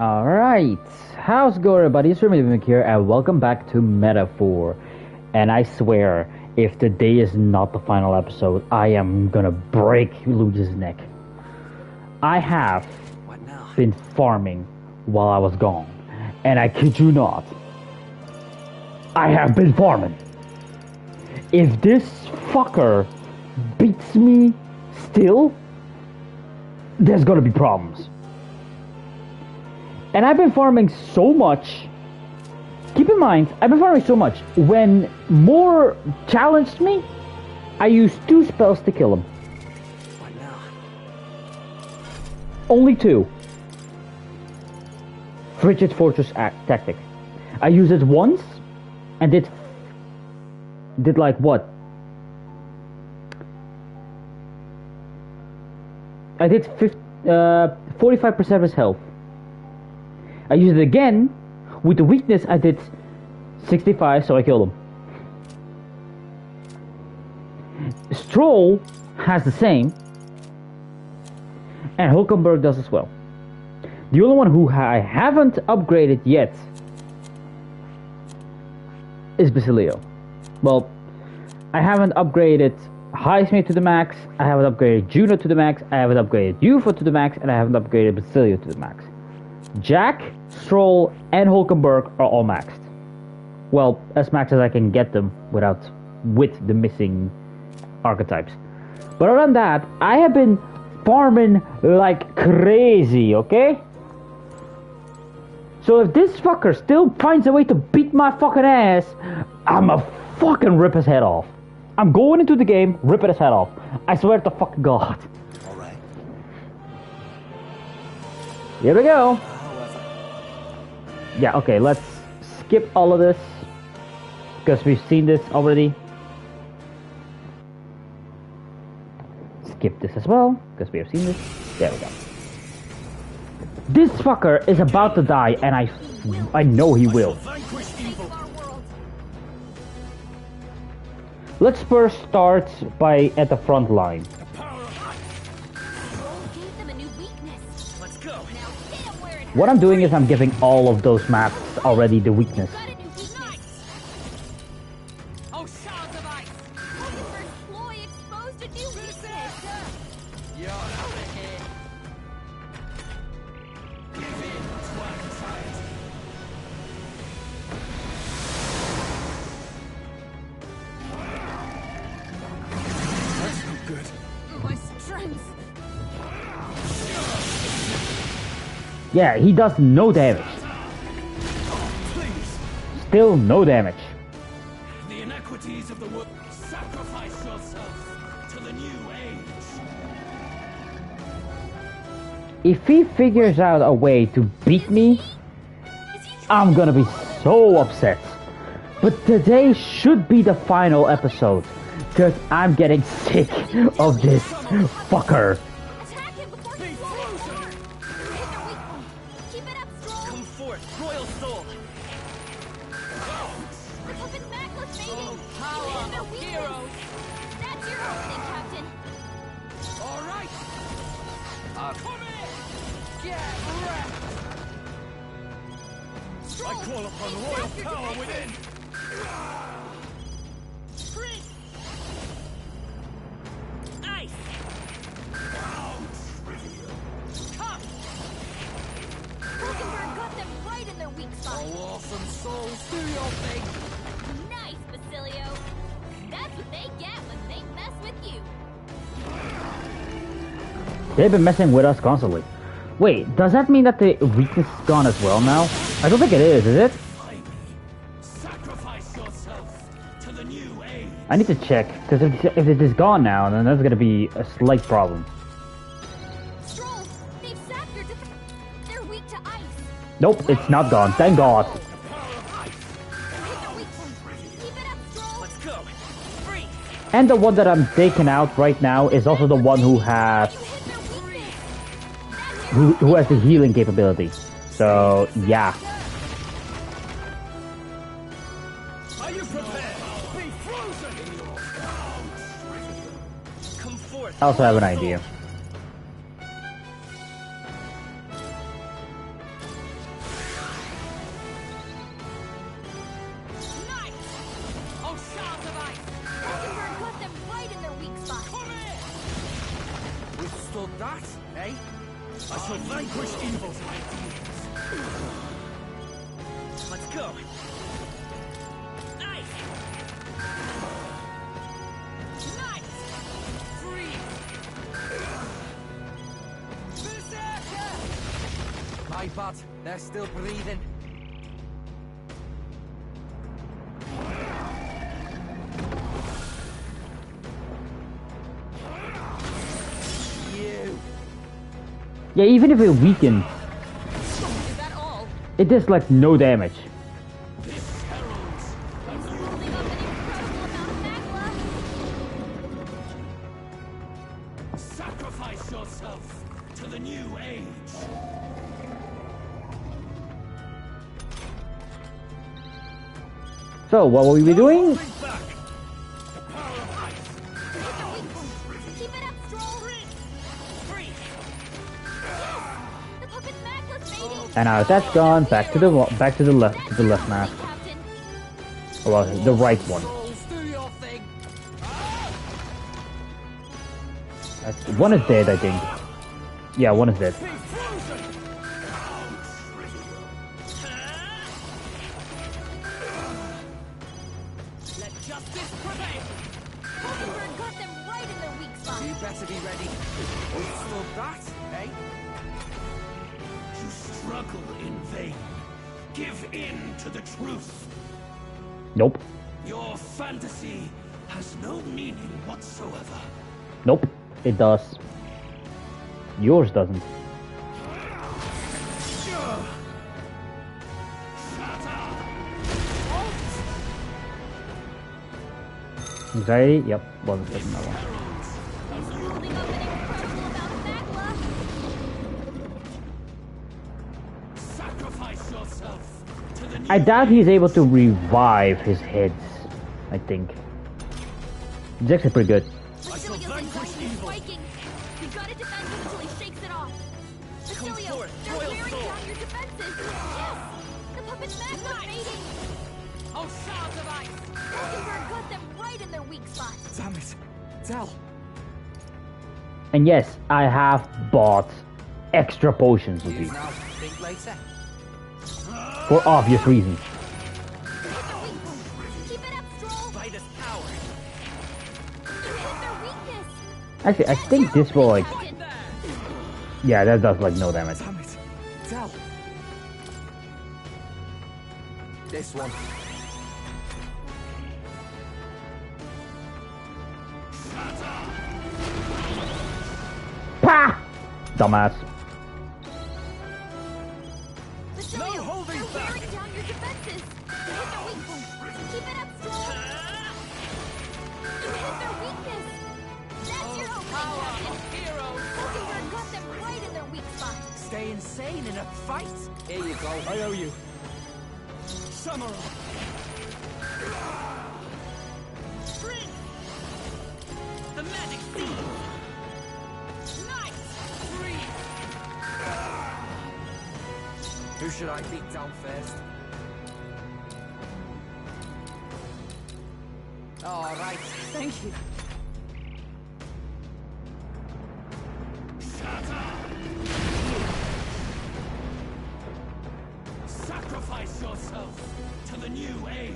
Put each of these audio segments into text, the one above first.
Alright, how's it going everybody? It's Remy here and welcome back to Metaphore. And I swear, if today is not the final episode, I am gonna break Luigi's neck. I have been farming while I was gone, and I kid you not, I have been farming. If this fucker beats me still, there's gonna be problems. And I've been farming so much. Keep in mind, I've been farming so much. When Moore challenged me, I used 2 spells to kill him. What now? Only 2. Frigid Fortress tactic. I used it once and did like what? I did 45% of his health. I used it again. With the weakness, I did 65, so I killed him. Stroll has the same. And Hulkenberg does as well. The only one who I haven't upgraded yet is Basilio. Well, I haven't upgraded Highsmith to the max, I haven't upgraded Juno to the max, I haven't upgraded UFO to the max, and I haven't upgraded Basilio to the max. Jack, Stroll, and Hulkenberg are all maxed. Well, as max as I can get them with the missing archetypes. But other than that, I have been farming like crazy, okay? So if this fucker still finds a way to beat my fucking ass, I'ma fucking rip his head off. I'm going into the game, ripping his head off. I swear to fucking God. Alright. Here we go. Yeah, okay, let's skip all of this, because we've seen this already. Skip this as well, because we have seen this. There we go. This fucker is about to die, and I know he will. Let's first start at the front line. What I'm doing is I'm giving all of those maps already the weakness. Yeah, he does no damage. Still no damage. The inequities of the world. Sacrifice yourself to the new age. If he figures out a way to beat me, I'm gonna be so upset. But today should be the final episode, because I'm getting sick of this fucker. I call upon royal power within! Ice! Come! Hulkenberg got them right in their weak spot. Oh, awesome souls, do your thing! Nice, Basilio. That's what they get when they mess with you. They've been messing with us constantly. Wait, does that mean that the weakness is gone as well now? I don't think it is it? Sacrifice yourself to the new age. I need to check, because if it is gone now, then that's gonna be a slight problem. Stroll, they've sapped your defense. They're weak to ice. Nope, it's not gone, thank God. Hit their weak point. Keep it up, Stroll. Let's go. Free. And the one that I'm taking out right now is also the one who has who has the healing capability. So yeah. Are you prepared? Be frozen! Come forth. I also have an idea. that, eh? I shall vanquish evil. Let's go. Nice. Nice. Free. Berserker! My bad. They're still breathing. Yeah, even if it weakens, Is that all? it does like no damage. This heralds It's holding up an incredible amount of magma. sacrifice yourself to the new age. So, what will we be doing? Holding back. The power of ice. Hit the weak point. Keep it up, Stroll. Free. The puppet's magma's fading. And now that's gone. Back to the left now. Captain. Well, the right one. Souls, do your thing. One is dead, I think. Yeah, one is dead. Be frozen. Let justice prevail. Mockingbird got them right in their weak spot. You better be ready. Withstood that, eh? You struggle in vain. Give in to the truth. Nope. Your fantasy has no meaning whatsoever. Nope. It does. Yours doesn't. Anxiety? Yep. Wasn't taking that one. It's holding up an incredible amount of magma. Sacrifice yourself to the new I doubt he's able to revive his heads. I think. He's actually pretty good. Basilios' anxiety is spiking. You gotta defend him until he shakes it off. Basilio, forth, they're royal wearing soul. down your defenses. Yes! The puppet's magma's fading. Oh, shards of ice. Mockingbird got them right in their weak spot. Damn it. Tell. And yes, I have bought extra potions with Use these. now, think later. For obvious reasons. Hit the weak point. Keep it up, Stroll. By this power. You hit their weakness. Actually, I think this will like... Captain. Yeah, that does like no damage. Damn it. Tell. This one. Pah! Dumbass. Basilio, No holding they're back. wearing down your defenses. You hit their weak point. Keep it up, Stroll. You hit their weakness. That's your opening, Captain. Heroes. Mockingbird got them right in their weak spot. Stay insane in a fight. Here you go. I owe you. samurai. Sprint. The magic seed. Night. Freeze. Who should I beat down first? All right. Thank you. Sacrifice yourself to the new age.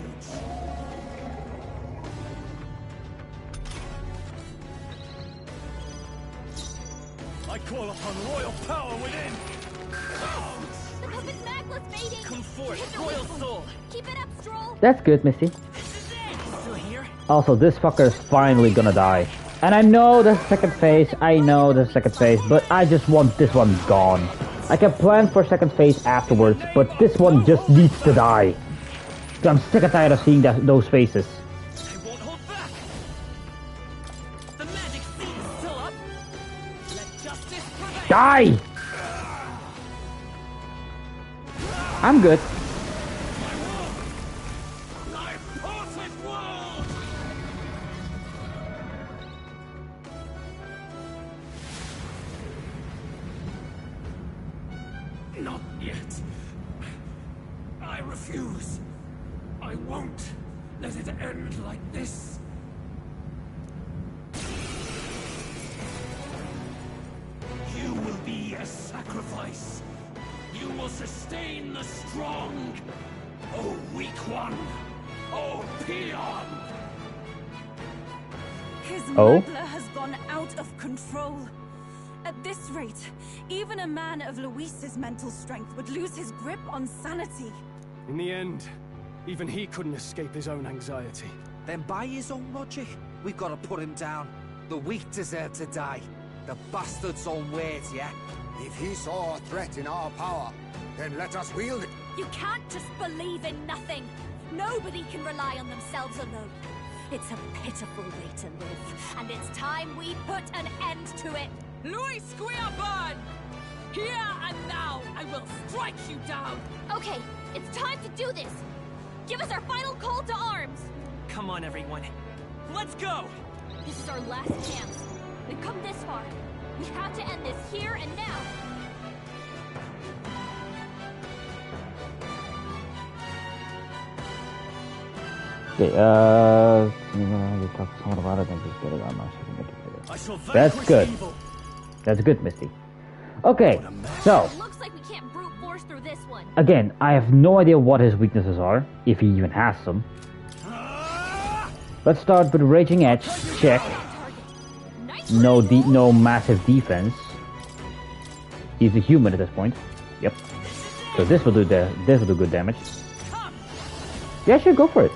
I call upon royal power within. The puppet's magma's fading. Come forth, Hit the royal weak point. soul. Keep it up, Stroll. That's good, Missy. This is it. Still here? Also, this fucker is finally gonna die. And I know the second phase, but I just want this one gone. I can plan for second phase afterwards, but this one just needs to die. I'm sick and tired of seeing those faces. I won't hold back. The magic seed is still up. Let justice prevail. Die! I'm good. My perfect world. Not yet. I refuse. I won't let it end like this. sustain the strong. Oh, weak one. Oh, peon. His Oh? muddler has gone out of control. At this rate, even a man of Luis's mental strength would lose his grip on sanity. In the end, even he couldn't escape his own anxiety. Then by his own logic, we've got to put him down. The weak deserve to die. The bastard's own words, yeah? If he saw a threat in our power, then let us wield it. You can't just believe in nothing. Nobody can rely on themselves alone. It's a pitiful way to live, and it's time we put an end to it. Luis Squeaburn! Here and now, I will strike you down! Okay, it's time to do this. Give us our final call to arms. Come on, everyone. Let's go! This is our last chance. We've come this far. We have to end this here and now. Okay, you talk to someone about it and just get it on. I shall That's vanquish good. evil. That's good, Misty. Okay, so It looks like we can't brute force through this one. again, I have no idea what his weaknesses are, if he even has them. Let's start with Raging Edge. Check. Nice No massive defense. He's a human at this point. Yep. So this will do good damage. Yeah, sure, go for it.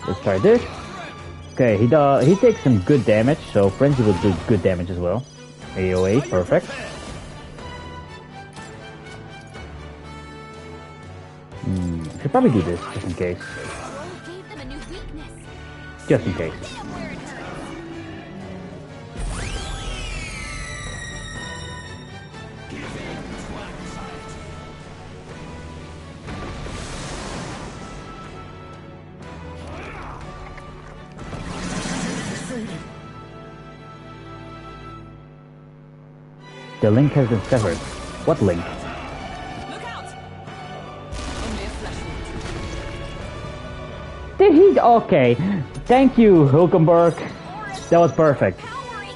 Let's try this. Okay, he takes some good damage, so Frenzy will do good damage as well. AOA, perfect. Should probably do this just in case. Roll gave them a new weakness. Just in case. Damn where it hurts. The link has been severed. What link? Look out! Only a flesh wound. Did he? Okay. Thank you, Hulkenberg. That was perfect. Powering.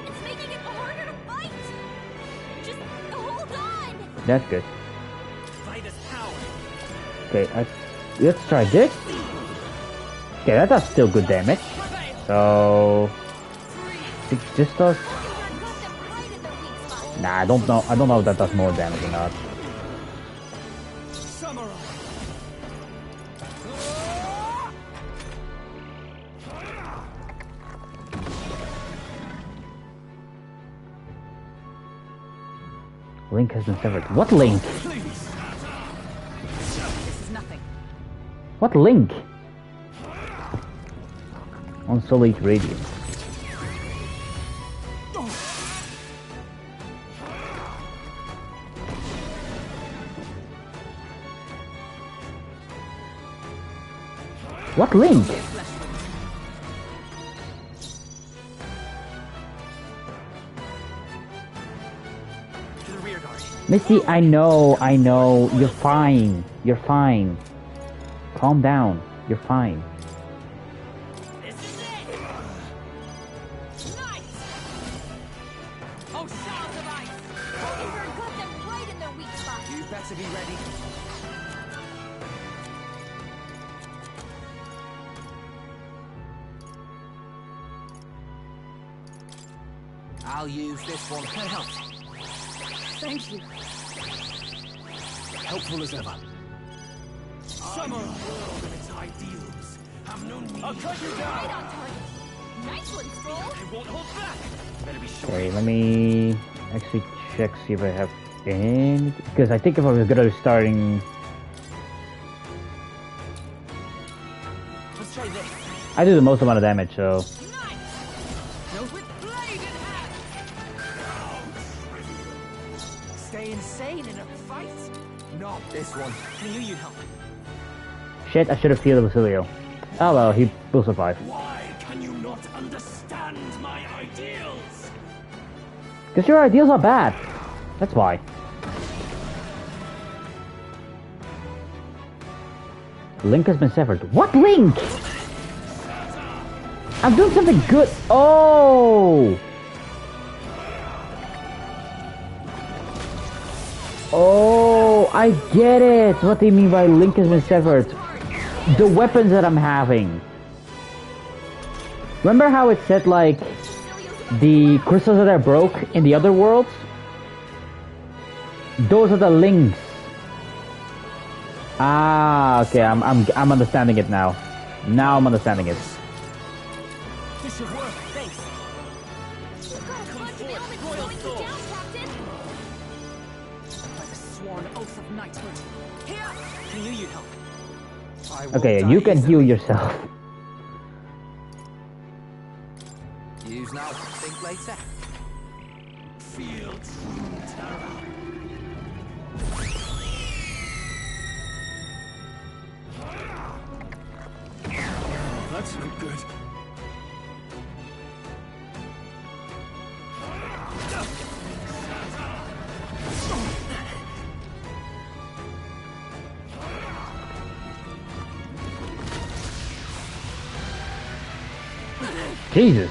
It's making it harder to fight. Just hold on. That's good. Fight is power. Okay, let's try this. Okay, that does still good damage. So it just does. Got them right in their weak spot. Nah, I don't know if that does more damage or not. Samurai. Link has been severed. What link? Please. This is nothing. What link? Unsullied Radiance. What link? To the rear guard. Misty, I know. You're fine. You're fine. Calm down. You're fine. This is it! Nice! Oh, showers of ice! Rosenberg got them right in their weak spot. You better be ready. I'll use this one. That helps. Thank you. Helpful as ever. Samurai. World of its ideals have no need. I'll cut you Right down! on target. Nice one, Stroll. I won't hold back! Better be sure. Okay, let me actually check, see if I have any. Because I think if I was gonna be starting, Let's try this. I do the most amount of damage, so. Nice! No, with blade in hand! Stay insane in a fight? Not this one. I knew you'd help. Shit, I should have healed Basilio. Oh well, he will survive. Why can you not understand my ideals? Because your ideals are bad. That's why. Link has been severed. What link? I'm doing something good. Oh! Oh! I get it! What do you mean by link has been severed? The weapons that I'm having. Remember how it said, like, the crystals that are broke in the other worlds? Those are the links. Ah, okay, I'm understanding it now. Now I'm understanding it. This should work. Thanks. Come forth, royal soul. By the sworn oath of knighthood. Here! I knew you'd help. I won't Okay, die you can easily. heal yourself. Use now, think later. Feel true terror. That's no good. Jesus.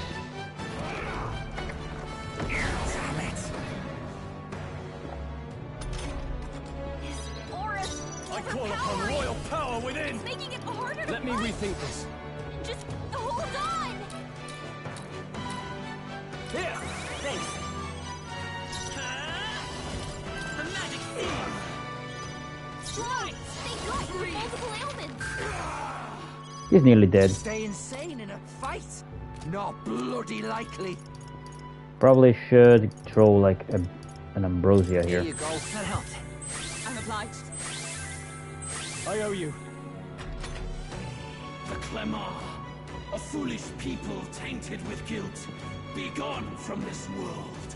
I call upon royal power within. Making it harder to Let me fight. rethink this. Just hold on. Here! Thanks. The magic seed! Strong. They got you with multiple ailments. He's nearly dead. Stay insane in a fight? Not bloody likely. Probably should throw like an ambrosia Here here. you go. That helped. I'm obliged. I owe you. The Clemar, a foolish people tainted with guilt. Be gone from this world.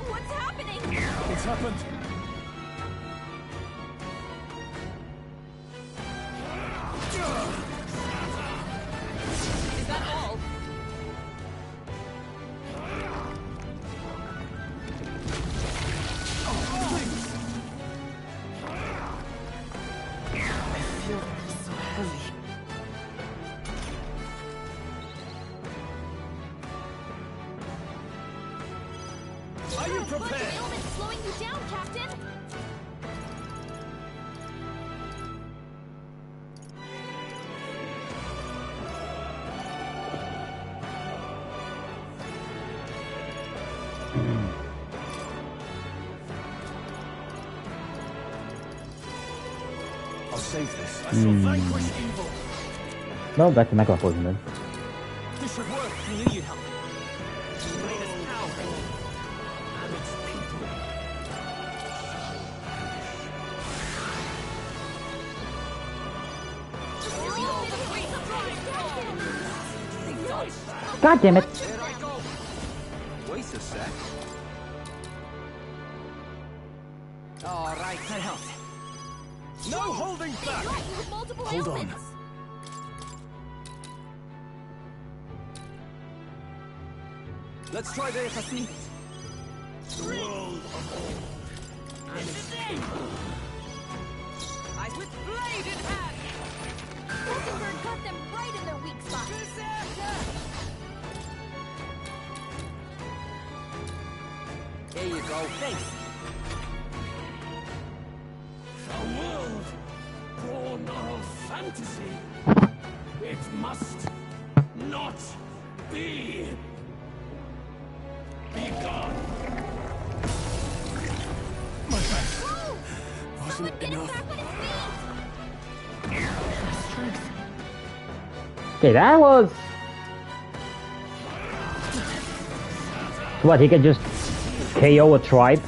What's happening? It's happened. Is that all? I feel so heavy. Are you A bunch of prepared? ailments slowing you down, Captain. I'll save this. I shall vanquish evil. Well, back to Mecca potion then. This should work. I knew you'd help. The greatest power. And its people. God damn it! Here I go. Wait a sec. All right. That helped. No holding back. Got you with multiple Hold on. ailments. Let's try the Fasni. The world of old. And its people. I with blade in hand. Rosenberg got them right in their weak spot. Here you go. Thanks. A world born of fantasy. It must not be. Be gone. Whoa! Wasn't Someone get him enough. back on his feet. Okay, that was... What, he can just KO a tribe?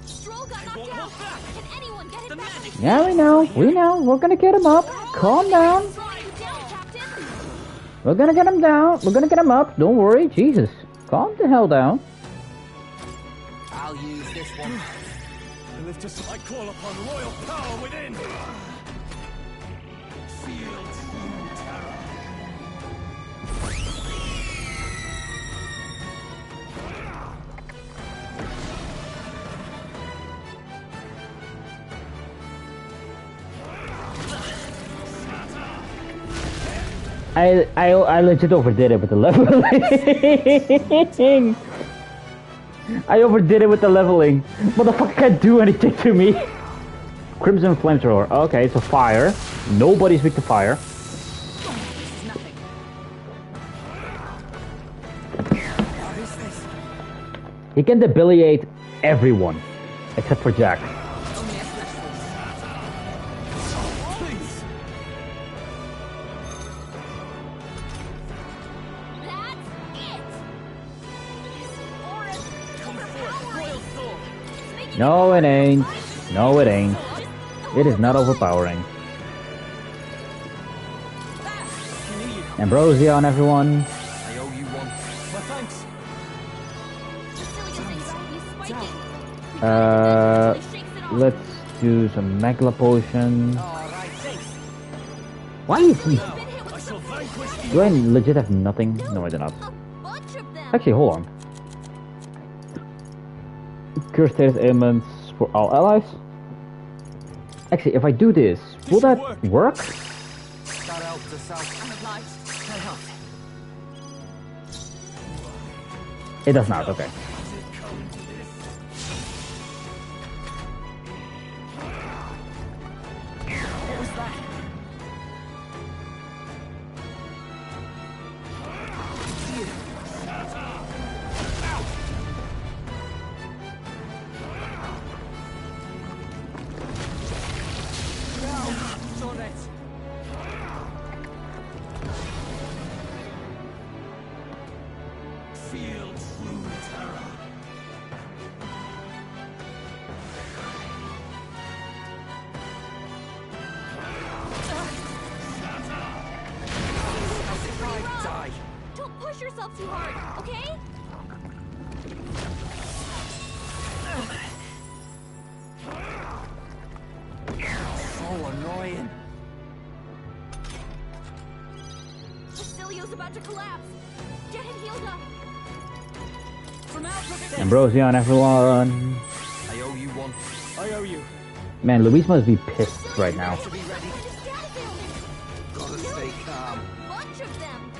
Stroll got knocked out. Can anyone get him back on his feet? Yeah, we know. We're gonna get him up. Calm down. Slowing you down, Captain. We're gonna get him down. We're gonna get him up. Don't worry. Jesus. Calm the hell down. I'll use this one. I live to I call upon royal power within. Feel true terror. I legit overdid it with the leveling. I overdid it with the leveling. Motherfucker can't do anything to me. Crimson flamethrower. Okay, so fire. Nobody's weak to fire. He can debilitate everyone except for Jack. No, it ain't. No, it ain't. It is not overpowering. Ambrosia on everyone. I owe you one. Well, thanks. Let's do some Magla potion. Why is he? Do I legit have nothing? No, I do not. Actually, hold on. Cure status ailments for all allies. Actually, if I do this, will that work? That helped us out. I'm obliged. That helped. It does not. Okay. What was that? Feel true terror. Die. Don't push yourself too hard, okay? So annoying. Basilio's about to collapse. Get him healed up. Ambrosia on everyone. I owe you one. I owe you. Man, Luis must be pissed right now. To be ready. Gotta stay calm. Bunch of them.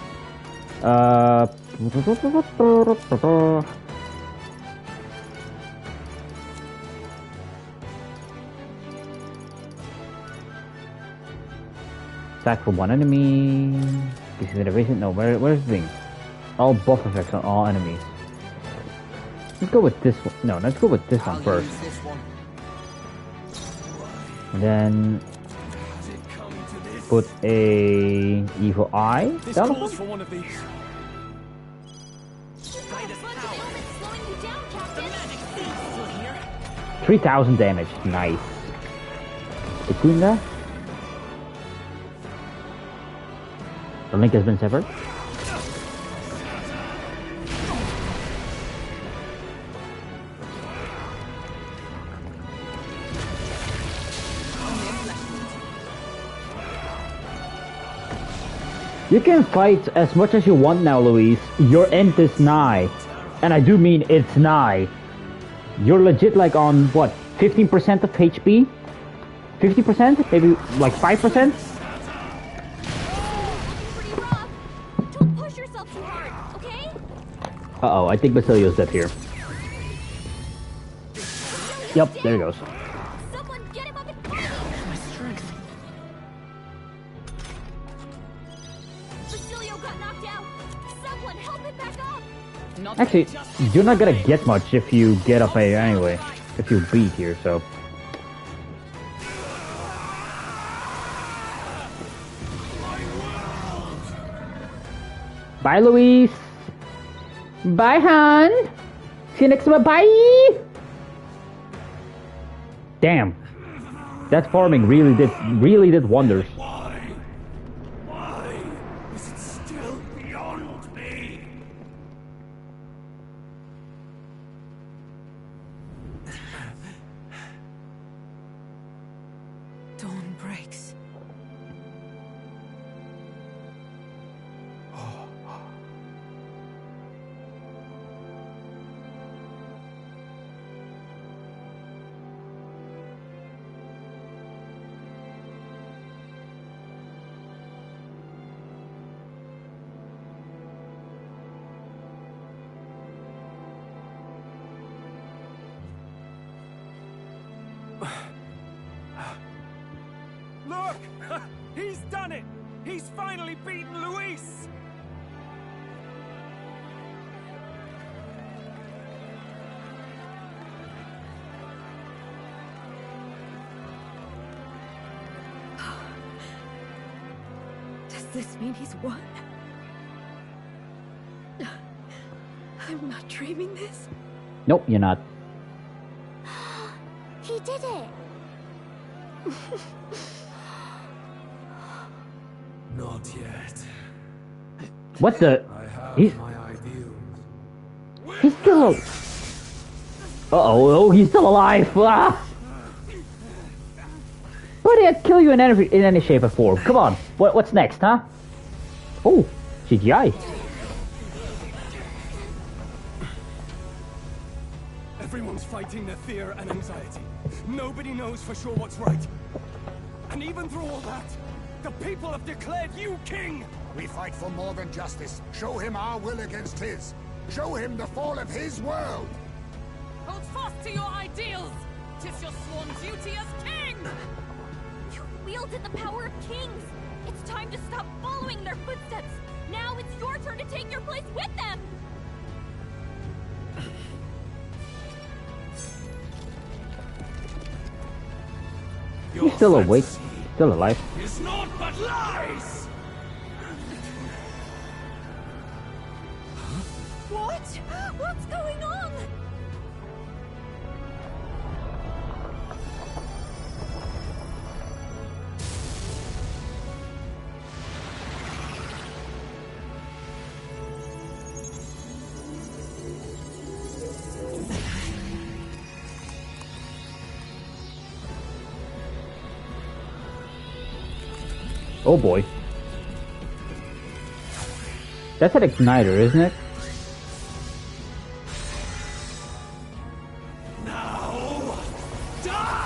Attack for one enemy. Consideration. No, where's the thing? All buff effects on all enemies. Let's go with this one. No, let's go with this one first. Use this one. And then Has it come to this? put a evil eye. This down. calls for one of these. Bunch of ailments slowing you down, Captain. 3,000 damage. Nice. Ikunda. The link has been severed. You can fight as much as you want now, Luis. Your end is nigh. And I do mean it's nigh. You're legit like on, what, 15% of HP? 50%? Maybe like 5%? Pretty rough. Don't push yourself too hard, okay? Uh-oh, I think Basilio's dead here. Yep, there he goes. Someone get him up and fight him. My strength. Basilio got knocked out. Someone help him back up. Not Actually, you're not gonna get much if you get up here anyway. If you beat here, so. Bye, Luis. Bye, Han. See you next time. Bye. Damn, that farming really did wonders. Why? Why is it still beyond me? Dawn breaks. it! He's finally beaten Luis! Does this mean he's won? I'm not dreaming this. Nope, you're not. He did it! Not yet. What the? I have He's my ideals. he's still. Uh-oh, he's still alive. Ah! But he'd kill you in any shape or form. Come on, what's next, huh? Oh, CGI. Everyone's fighting their fear and anxiety. Nobody knows for sure what's right. And even through all that, the people have declared you king! We fight for more than justice. Show him our will against his. Show him the fall of his world. Hold fast to your ideals! 'Tis your sworn duty as king! You wielded the power of kings! It's time to stop following in their footsteps! Now it's your turn to take your place with them! He's still awake, still alive. It's not but lies! What? What's going on? Oh boy. That's an igniter, isn't it? Now, die!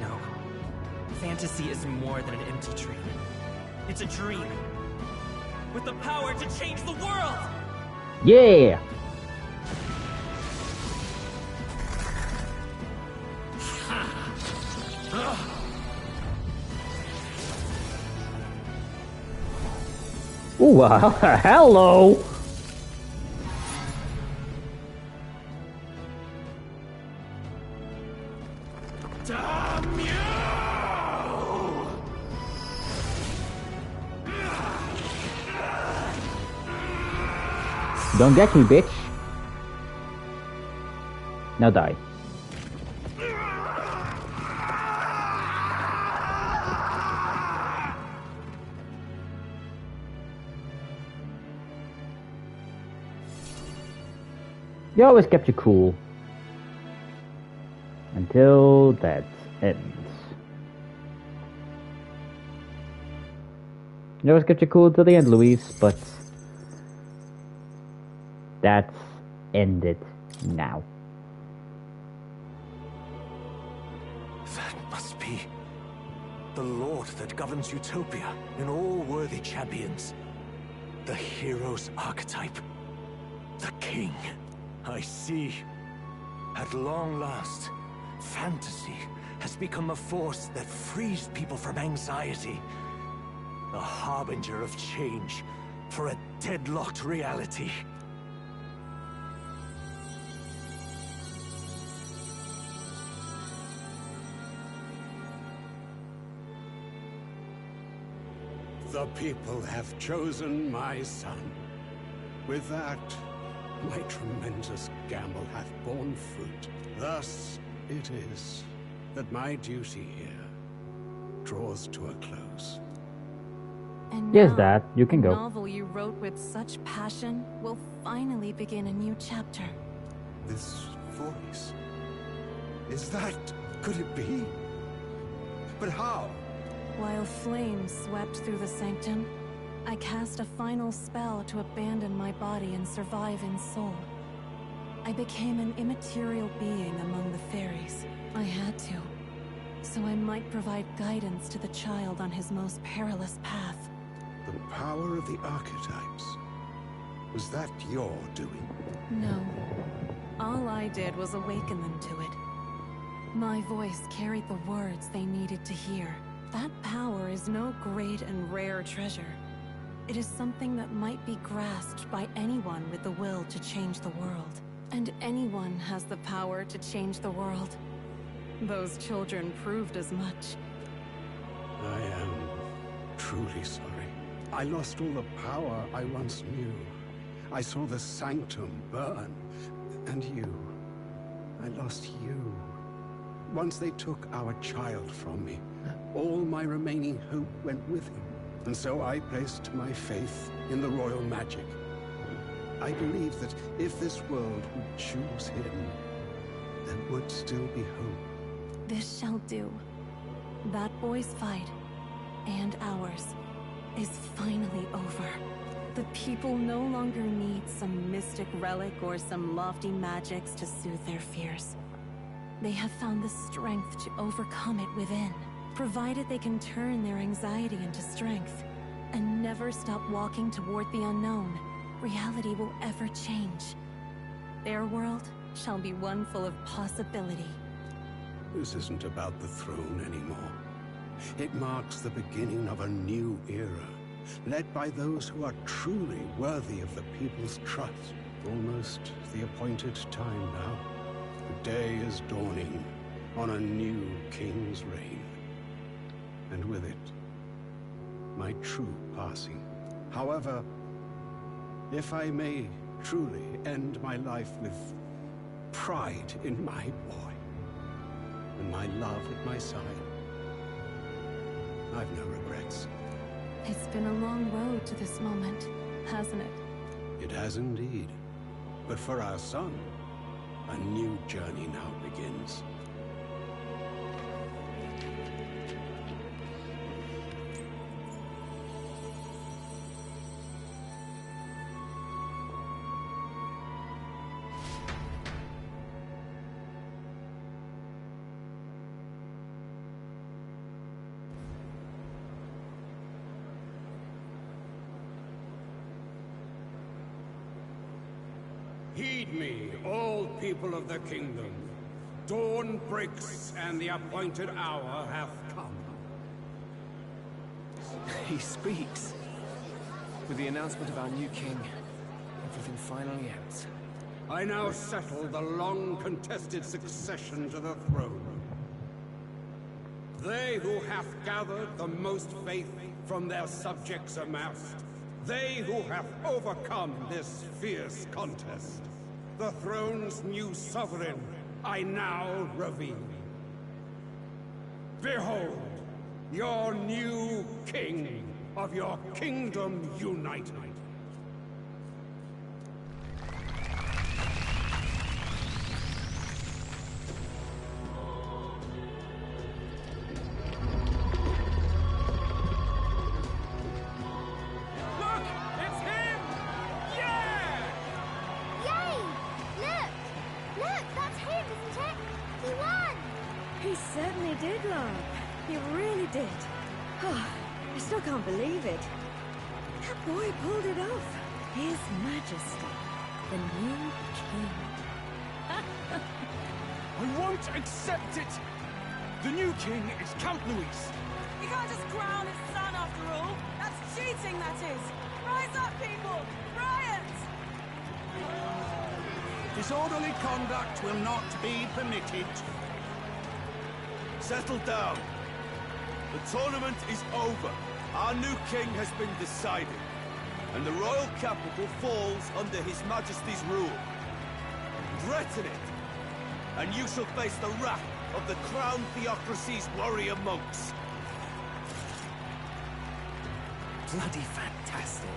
No. Fantasy is more than an empty dream. It's a dream. With the power to change the world! Yeah! Ooh, hello! Damn you! Don't get me, bitch. Now die. You always kept you cool. Until that ends. You always kept you cool till the end, Luis, but that's ended now. That must be the Lord that governs Utopia in all worthy champions. The hero's archetype. The king. I see. At long last, fantasy has become a force that frees people from anxiety. A harbinger of change for a deadlocked reality. The people have chosen my son. With that, my tremendous gamble hath borne fruit. Thus it is that my duty here draws to a close. And Yes, now, Dad, you can the go. novel you wrote with such passion will finally begin a new chapter. This voice... could it be? But how? While flames swept through the sanctum, I cast a final spell to abandon my body and survive in soul. I became an immaterial being among the fairies. I had to, so I might provide guidance to the child on his most perilous path. The power of the archetypes. Was that your doing? No. All I did was awaken them to it. My voice carried the words they needed to hear. That power is no great and rare treasure. It is something that might be grasped by anyone with the will to change the world. And anyone has the power to change the world. Those children proved as much. I am truly sorry. I lost all the power I once knew. I saw the sanctum burn. And you. I lost you. Once they took our child from me, all my remaining hope went with him. And so I placed my faith in the royal magic. I believed that if this world would choose him, there would still be hope. This shall do. That boy's fight, and ours, is finally over. The people no longer need some mystic relic or some lofty magics to soothe their fears. They have found the strength to overcome it within, provided they can turn their anxiety into strength and never stop walking toward the unknown. Reality will ever change. Their world shall be one full of possibility. This isn't about the throne anymore. It marks the beginning of a new era, led by those who are truly worthy of the people's trust. Almost the appointed time now. The day is dawning on a new king's reign. And with it, my true passing. However, if I may truly end my life with pride in my boy, and my love at my side, I've no regrets. It's been a long road to this moment, hasn't it? It has indeed. But for our son, a new journey now begins. Heed me, all people of the kingdom. Dawn breaks, and the appointed hour hath come. He speaks. With the announcement of our new king, everything finally ends. I now settle the long-contested succession to the throne. They who hath gathered the most faith from their subjects amassed, they who have overcome this fierce contest, the throne's new sovereign, I now reveal. Behold, your new king of your kingdom united. Can't believe it. That boy pulled it off. His Majesty, the new king. I won't accept it! The new king is Camp Louis. You can't just crown his son after all. That's cheating, that is. Rise up, people! Riot! Disorderly conduct will not be permitted. Settle down. The tournament is over. Our new king has been decided, and the royal capital falls under His Majesty's rule. Threaten it, and you shall face the wrath of the Crown Theocracy's warrior monks. Bloody fantastic.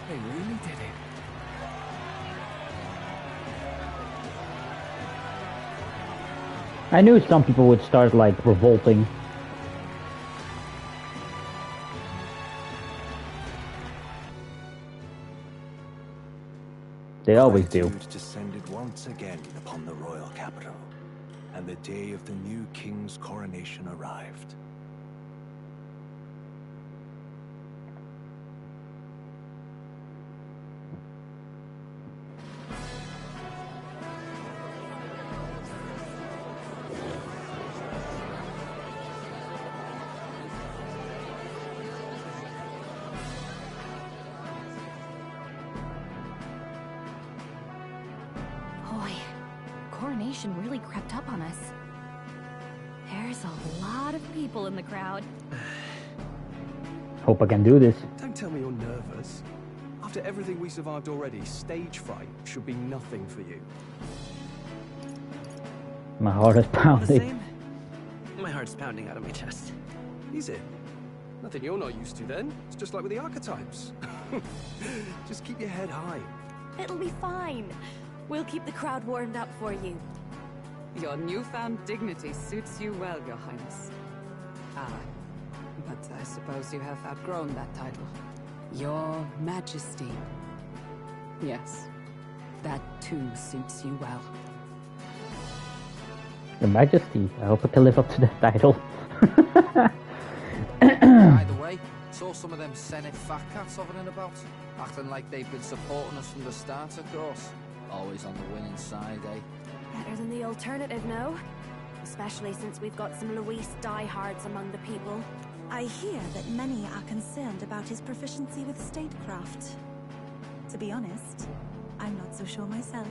They really did it. I knew some people would start, like, revolting. They always do. Descended once again upon the royal capital, and the day of the new king's coronation arrived. nation really crept up on us. There's a lot of people in the crowd. Hope I can do this. Don't tell me you're nervous. After everything we survived already, stage fright should be nothing for you. My heart is All the pounding. same, my heart's pounding out of my chest. Is it? Nothing you're not used to then. It's just like with the archetypes. Just keep your head high. It'll be fine. We'll keep the crowd warmed up for you. Your newfound dignity suits you well, Your Highness. Ah, but I suppose you have outgrown that title. Your Majesty. Yes, that too suits you well. Your Majesty, I hope I can live up to that title. By the way, saw some of them Senate fat cats hovering about, acting like they've been supporting us from the start, of course. Always on the winning side, eh? Better than the alternative, no? Especially since we've got some Luis diehards among the people. I hear that many are concerned about his proficiency with statecraft. To be honest, I'm not so sure myself.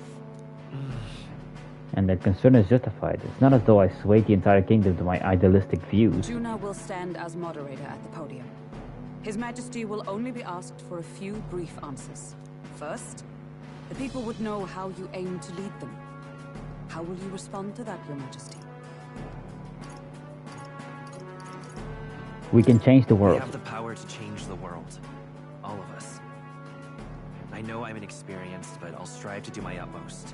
And that concern is justified. It's not as though I swayed the entire kingdom to my idealistic views. Juna will stand as moderator at the podium. His Majesty will only be asked for a few brief answers. First, the people would know how you aim to lead them. How will you respond to that, Your Majesty? We can change the We world. have the power to change the world. All of us. I know I'm inexperienced, but I'll strive to do my utmost.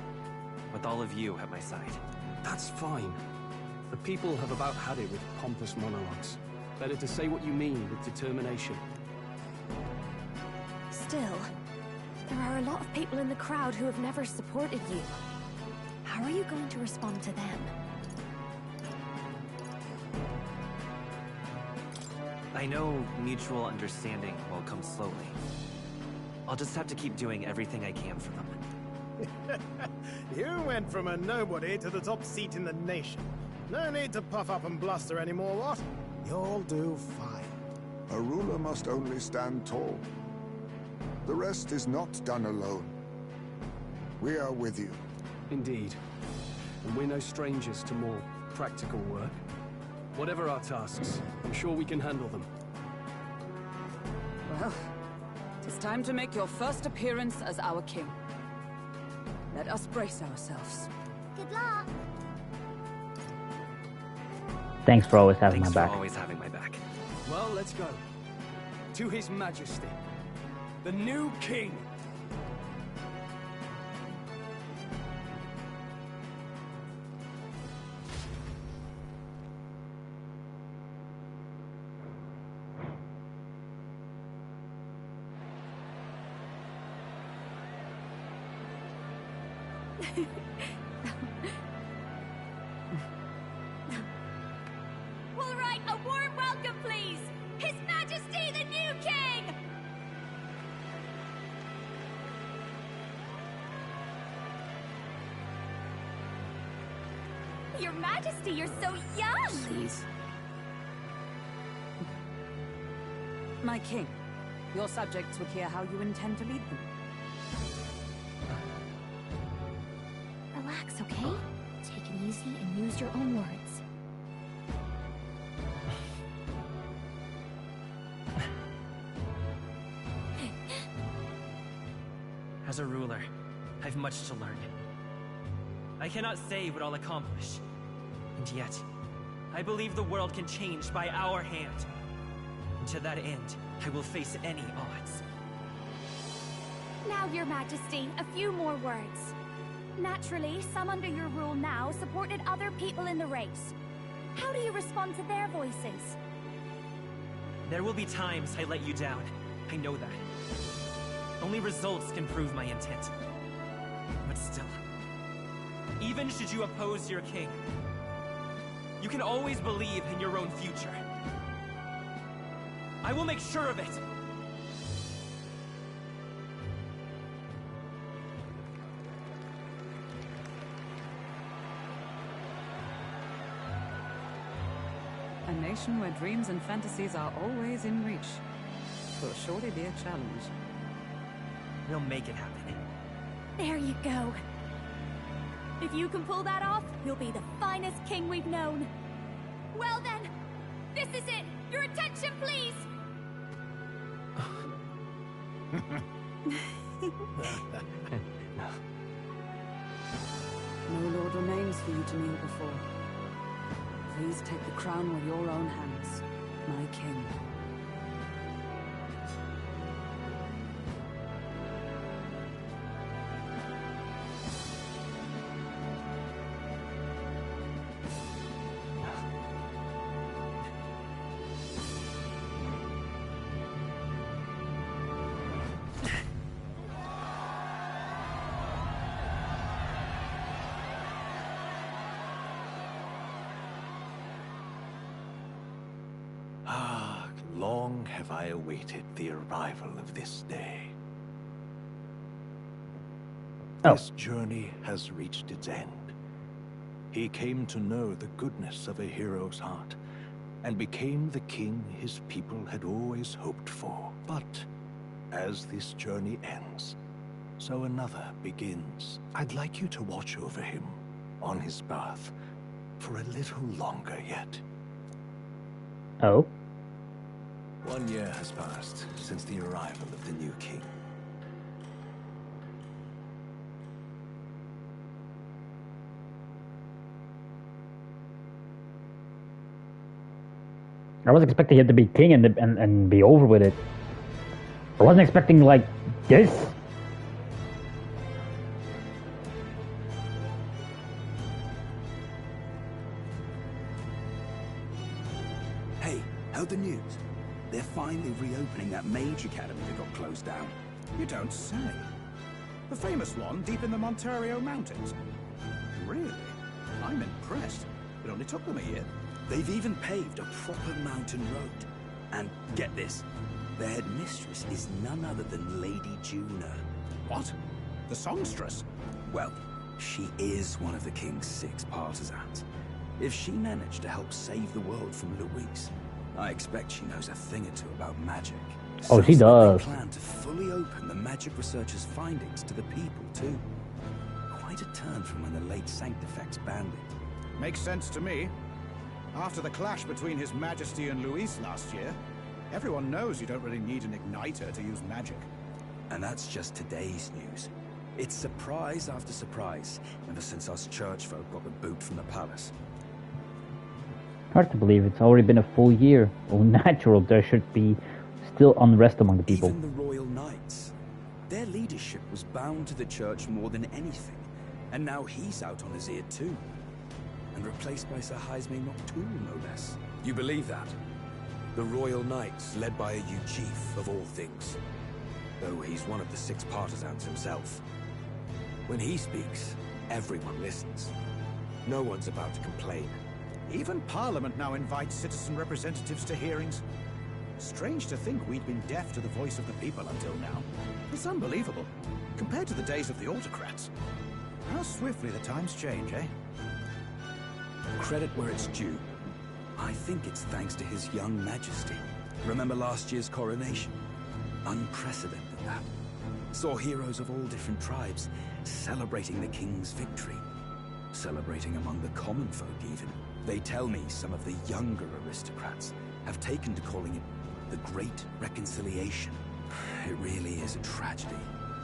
With all of you at my side. That's fine. The people have about had it with pompous monologues. Better to say what you mean with determination. Still, there are a lot of people in the crowd who have never supported you. How are you going to respond to them? I know mutual understanding will come slowly. I'll just have to keep doing everything I can for them. You went from a nobody to the top seat in the nation. No need to puff up and bluster anymore, what? You'll do fine. A ruler must only stand tall. The rest is not done alone. We are with you. Indeed. And we're no strangers to more practical work. Whatever our tasks, I'm sure we can handle them. Well, it is time to make your first appearance as our king. Let us brace ourselves. Good luck. Thanks for always having Thanks my for back. always having my back. Well, let's go. To His Majesty, the new king. All right, a warm welcome, please. His Majesty, the new king! Your Majesty, you're so young! Please. My king, your subjects would hear how you intend to lead them. Relax, okay? Take it easy and use your own words. As a ruler, I've much to learn. I cannot say what I'll accomplish. And yet, I believe the world can change by our hand. And to that end, I will face any odds. Now, Your Majesty, a few more words. Naturally, some under your rule now supported other people in the race. How do you respond to their voices? There will be times I let you down. I know that. Only results can prove my intent. But still, even should you oppose your king, you can always believe in your own future. I will make sure of it! A nation where dreams and fantasies are always in reach. Will surely be a challenge. We'll make it happen. There you go. If you can pull that off, you'll be the finest king we've known. Well then, this is it! Your attention, please! No lord remains for you to kneel before. Please take the crown with your own hands, my king. Long have I awaited the arrival of this day. This journey has reached its end. He came to know the goodness of a hero's heart, and became the king his people had always hoped for. But as this journey ends, so another begins. I'd like you to watch over him on his path for a little longer yet. Oh? 1 year has passed since the arrival of the new king. I was expecting it to be king and be over with it. I wasn't expecting like this. Hey, heard the news? They're finally reopening that mage academy that got closed down. You don't say. The famous one deep in the Montario Mountains. Really? I'm impressed. It only took them a year. They've even paved a proper mountain road. And get this, their headmistress is none other than Lady Juna. What? The songstress? Well, she is one of the king's 6 partisans. If she managed to help save the world from Louise, I expect she knows a thing or two about magic. Oh, she does. They plan to fully open the magic researcher's findings to the people, too. Quite a turn from when the late Sanctifex banned it. Makes sense to me. After the clash between His Majesty and Louise last year, everyone knows you don't really need an igniter to use magic. And that's just today's news. It's surprise after surprise, ever since us church folk got the boot from the palace. Hard to believe it's already been a full year. Oh, natural, there should be still unrest among the people. Even the Royal Knights. Their leadership was bound to the church more than anything, and now he's out on his ear too. And replaced by Sir Jaime Noctul, no less. You believe that? The Royal Knights, led by a new chief, of all things. Though he's one of the 6 partisans himself. When he speaks, everyone listens. No one's about to complain. Even Parliament now invites citizen representatives to hearings. Strange to think we'd been deaf to the voice of the people until now. It's unbelievable, compared to the days of the autocrats. How swiftly the times change, eh? Credit where it's due. I think it's thanks to His young Majesty. Remember last year's coronation? Unprecedented, that. Saw heroes of all different tribes celebrating the king's victory. Celebrating among the common folk, even. They tell me some of the younger aristocrats have taken to calling it the Great Reconciliation. It really is a tragedy,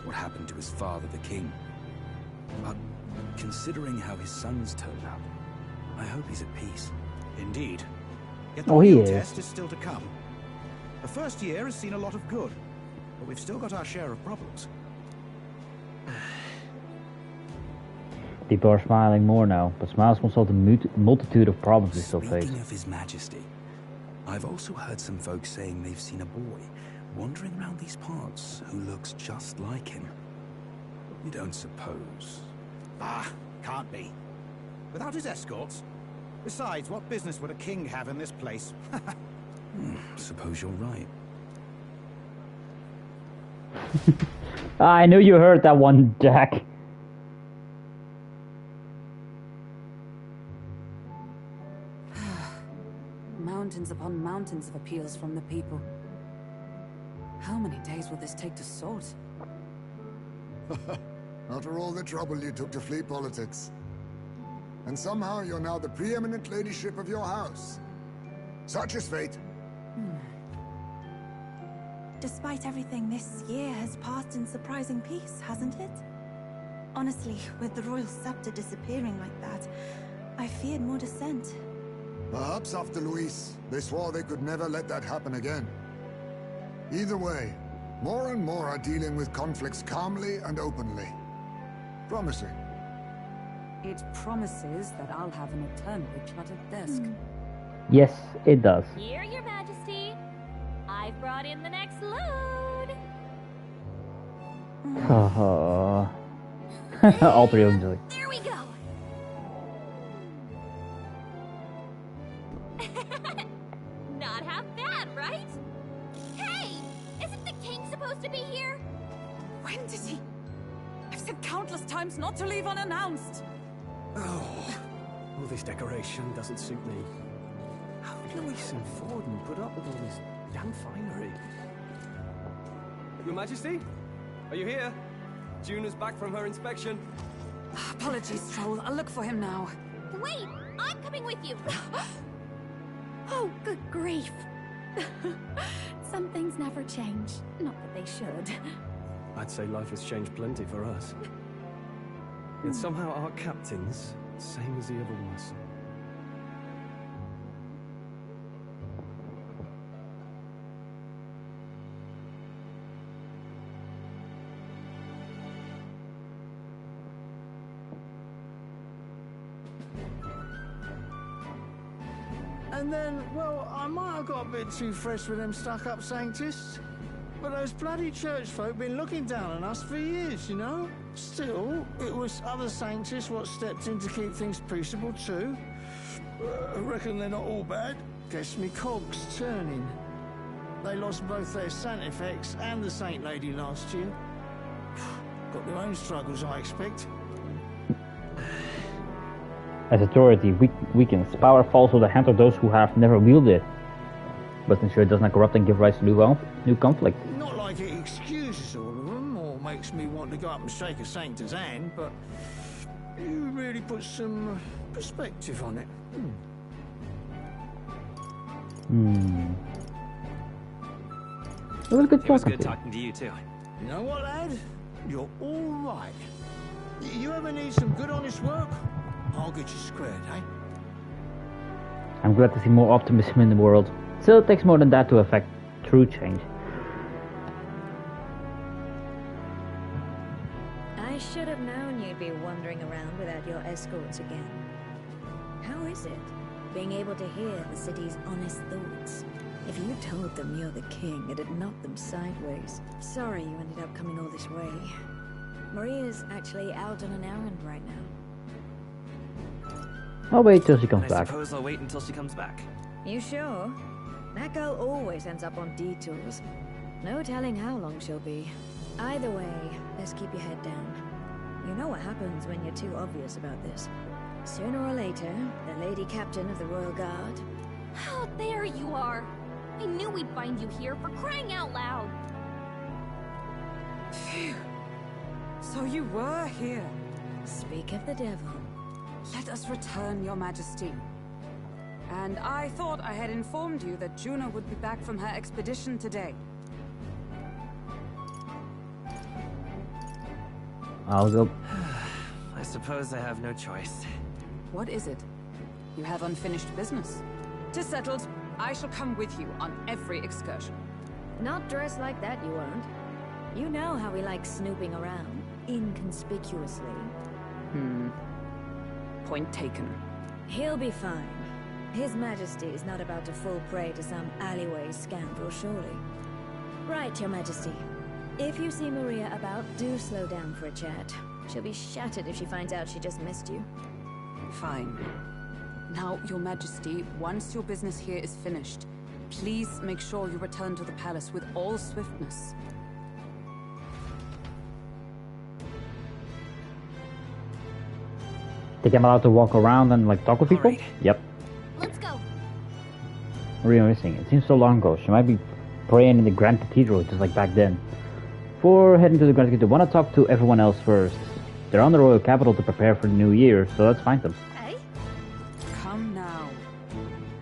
what happened to his father, the king. But considering how his sons turned out, I hope he's at peace. Indeed. Yet the Oh, he real is. test is still to come. The first year has seen a lot of good, but we've still got our share of problems. People are smiling more now, but smiles consult a multitude of problems we still face. Speaking of His Majesty, I've also heard some folks saying they've seen a boy wandering around these parts who looks just like him. You don't suppose? Ah, can't be. Without his escorts? Besides, what business would a king have in this place? Suppose you're right. I knew you heard that one, Jack. Mountains upon mountains of appeals from the people. How many days will this take to sort? After all the trouble you took to flee politics, and somehow you're now the preeminent ladyship of your house. Such is fate. Despite everything, this year has passed in surprising peace, hasn't it? Honestly, with the royal scepter disappearing like that, I feared more dissent. Perhaps after Luis, they swore they could never let that happen again. Either way, more and more are dealing with conflicts calmly and openly. Promising. It promises that I'll have an eternally cluttered desk. Yes, it does. Here, Your Majesty. I've brought in the next load. All three of them. There we go. Not half bad, right? Hey, isn't the king supposed to be here? When did he? I've said countless times not to leave unannounced. Oh, all this decoration doesn't suit me. How did Luis and Forden put up with all this damn finery? Your Majesty? Are you here? Juna's back from her inspection. Apologies, Troll. I'll look for him now. Wait, I'm coming with you. Oh, good grief. Some things never change. Not that they should. I'd say life has changed plenty for us. Yet somehow our captain's same as he ever was. And then, well, I might have got a bit too fresh with them stuck-up sanctists. But those bloody church folk been looking down on us for years, you know? Still, it was other sanctists what stepped in to keep things peaceable too. I reckon they're not all bad. Guess me cogs turning. They lost both their Santifex and the Saint Lady last year. Got their own struggles, I expect. As authority weakens, power falls to the hand of those who have never wielded it, but ensure it does not corrupt and give rise to new conflict. Not like it excuses all of them, or makes me want to go up and shake a sanctor's hand, but you really put some perspective on it. It was good talking to you too. You know what, lad? You're all right. You ever need some good honest work? I'll get you squared, eh? I'm glad to see more optimism in the world. Still, it takes more than that to affect true change. I should have known you'd be wandering around without your escorts again. How is it, being able to hear the city's honest thoughts? If you told them you're the king, it'd knock them sideways. Sorry you ended up coming all this way. Maria's actually out on an errand right now. I'll wait till she comes back. I suppose I'll wait until she comes back. You sure? That girl always ends up on detours. No telling how long she'll be. Either way, let's keep your head down. You know what happens when you're too obvious about this. Sooner or later, the Lady Captain of the Royal Guard... Oh, there you are. I knew we'd find you here, for crying out loud. Phew. So you were here. Speak of the devil. Let us return, Your Majesty. And I thought I had informed you that Juna would be back from her expedition today. I'll go. I suppose I have no choice. What is it? You have unfinished business. 'Tis settled. I shall come with you on every excursion. Not dressed like that, you won't. You know how we like snooping around, inconspicuously. Point taken. He'll be fine. His Majesty is not about to fall prey to some alleyway scoundrel, surely. Right, Your Majesty. If you see Maria about, do slow down for a chat. She'll be shattered if she finds out she just missed you. Fine. Now, Your Majesty, once your business here is finished, please make sure you return to the palace with all swiftness. Think I'm allowed to walk around and like talk with people? Right. Yep. Let's go. Maria missing. It seems so long ago. She might be praying in the Grand Cathedral just like back then. Before heading to the Grand Cathedral, I want to talk to everyone else first. They're on the royal capital to prepare for the new year, so let's find them. Hey,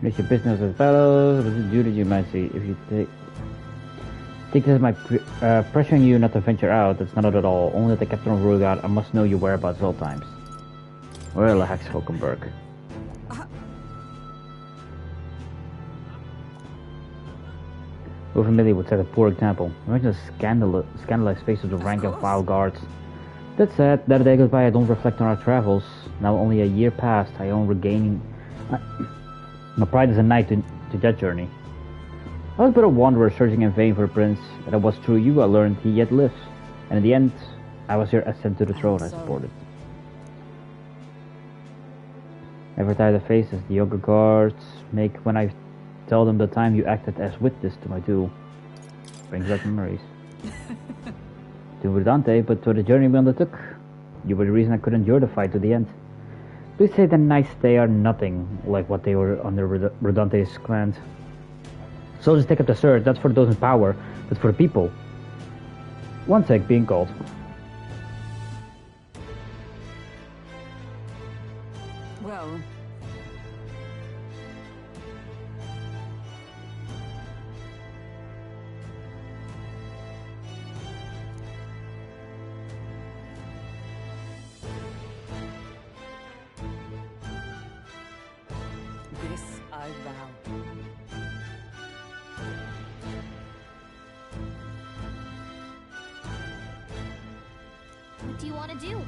Finish your business as fellows. What is duty you might see if you take this as my pressuring you not to venture out. That's not it at all. Only that the captain of Royal Guard, I must know your whereabouts at all times. Well, Hax Falkenberg. We're familiar would set a poor example. Imagine the scandalized face of the rank and file guards. That said, that a day goes by I don't reflect on our travels. Now only a year passed, I own regaining my pride as a knight to that journey. I was but a wanderer searching in vain for the prince. That it was through you I learned he yet lives. And in the end, I was your ascent to the throne I supported. Never tie the faces the younger guards make when I tell them the time you acted as witness to my duel. Brings back memories. To Rodante, but to the journey we undertook. You were the reason I could endure the fight to the end. Please say the knights they are nothing like what they were under Rodante's command. Soldiers take up the sword, not for those in power, but for the people. One sec being called. Well... This I vow. What do you want to do?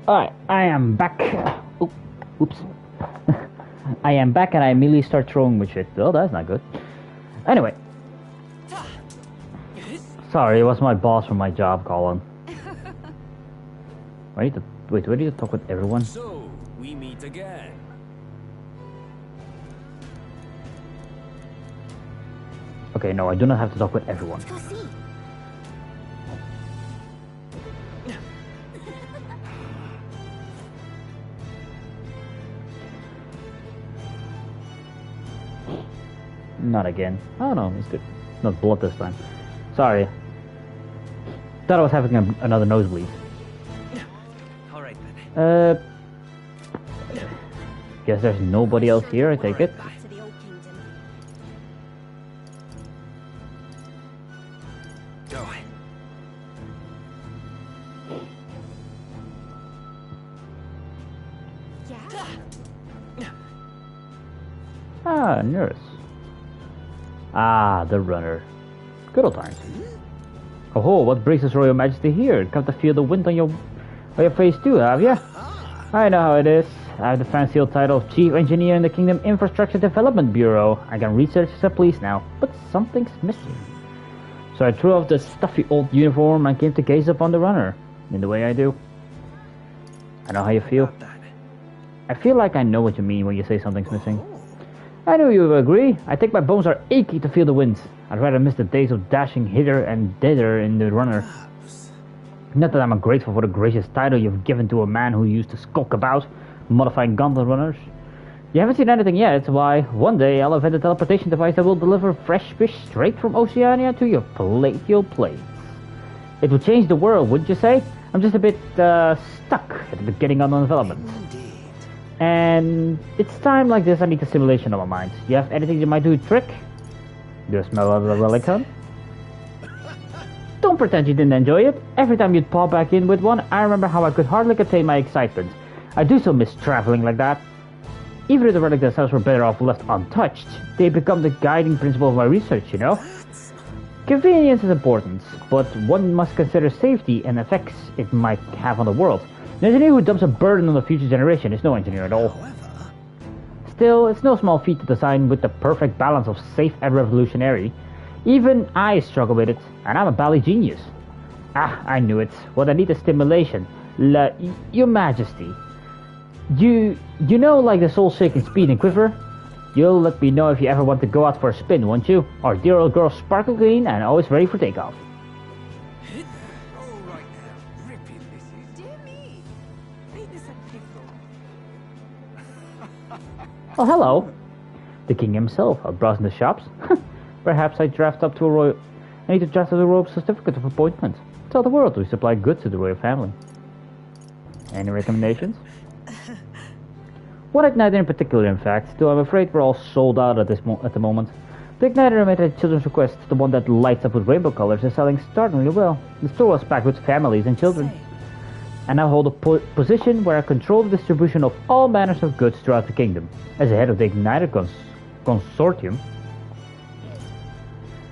Alright, I am back. Oh, oops. I am back and I immediately start throwing with shit. Oh, that's not good. Anyway. Sorry, it was my boss from my job calling. Wait, do I need to talk with everyone? So, we meet again. Okay, no, I do not have to talk with everyone. Let's go see. Not again. Oh no, it's good. Not blood this time. Sorry. Thought I was having another nosebleed. Alright then. Guess there's nobody else here, I take it. Go. Ah, nurse. Ah, the runner. Good old times. Oh, what brings His Royal Majesty here? Come to feel the wind on your face too, have ya? I know how it is. I have the fancy old title of Chief Engineer in the Kingdom Infrastructure Development Bureau. I can research as I please now, but something's missing. So I threw off the stuffy old uniform and came to gaze upon the runner, in the way I do. I know how you feel. I feel like I know what you mean when you say something's missing. I knew you would agree. I think my bones are achy to feel the winds. I'd rather miss the days of dashing hither and thither in the runner. Not that I'm ungrateful for the gracious title you've given to a man who used to skulk about, modifying gauntlet runners. You haven't seen anything yet, why, one day I'll invent a teleportation device that will deliver fresh fish straight from Oceania to your palatial plates. It would change the world, wouldn't you say? I'm just a bit, stuck at the beginning on the development. And it's time like this I need a simulation of my mind. You have anything that might do a trick? Do you smell of the relic? Don't pretend you didn't enjoy it. Every time you'd pop back in with one, I remember how I could hardly contain my excitement. I do so miss traveling like that. Even if the relics themselves were better off left untouched, they become the guiding principle of my research, you know? Convenience is important, but one must consider safety and effects it might have on the world. An engineer who dumps a burden on the future generation is no engineer at all. Still, it's no small feat to design with the perfect balance of safe and revolutionary. Even I struggle with it, and I'm a bally genius. Ah, I knew it. What I need is stimulation. Your Majesty. You know, like the soul-shaking speed and quiver? You'll let me know if you ever want to go out for a spin, won't you? Our dear old girl's sparkle clean and always ready for takeoff. Oh, hello. The king himself, out browsing the shops. Perhaps I need to draft up a royal certificate of appointment. Tell the world we supply goods to the royal family. Any recommendations? One igniter in particular, in fact, though I'm afraid we're all sold out at the moment. The igniter made at children's request, the one that lights up with rainbow colors, is selling startlingly well. The store was packed with families and children. I now hold a position where I control the distribution of all manners of goods throughout the kingdom. As the head of the igniter consortium,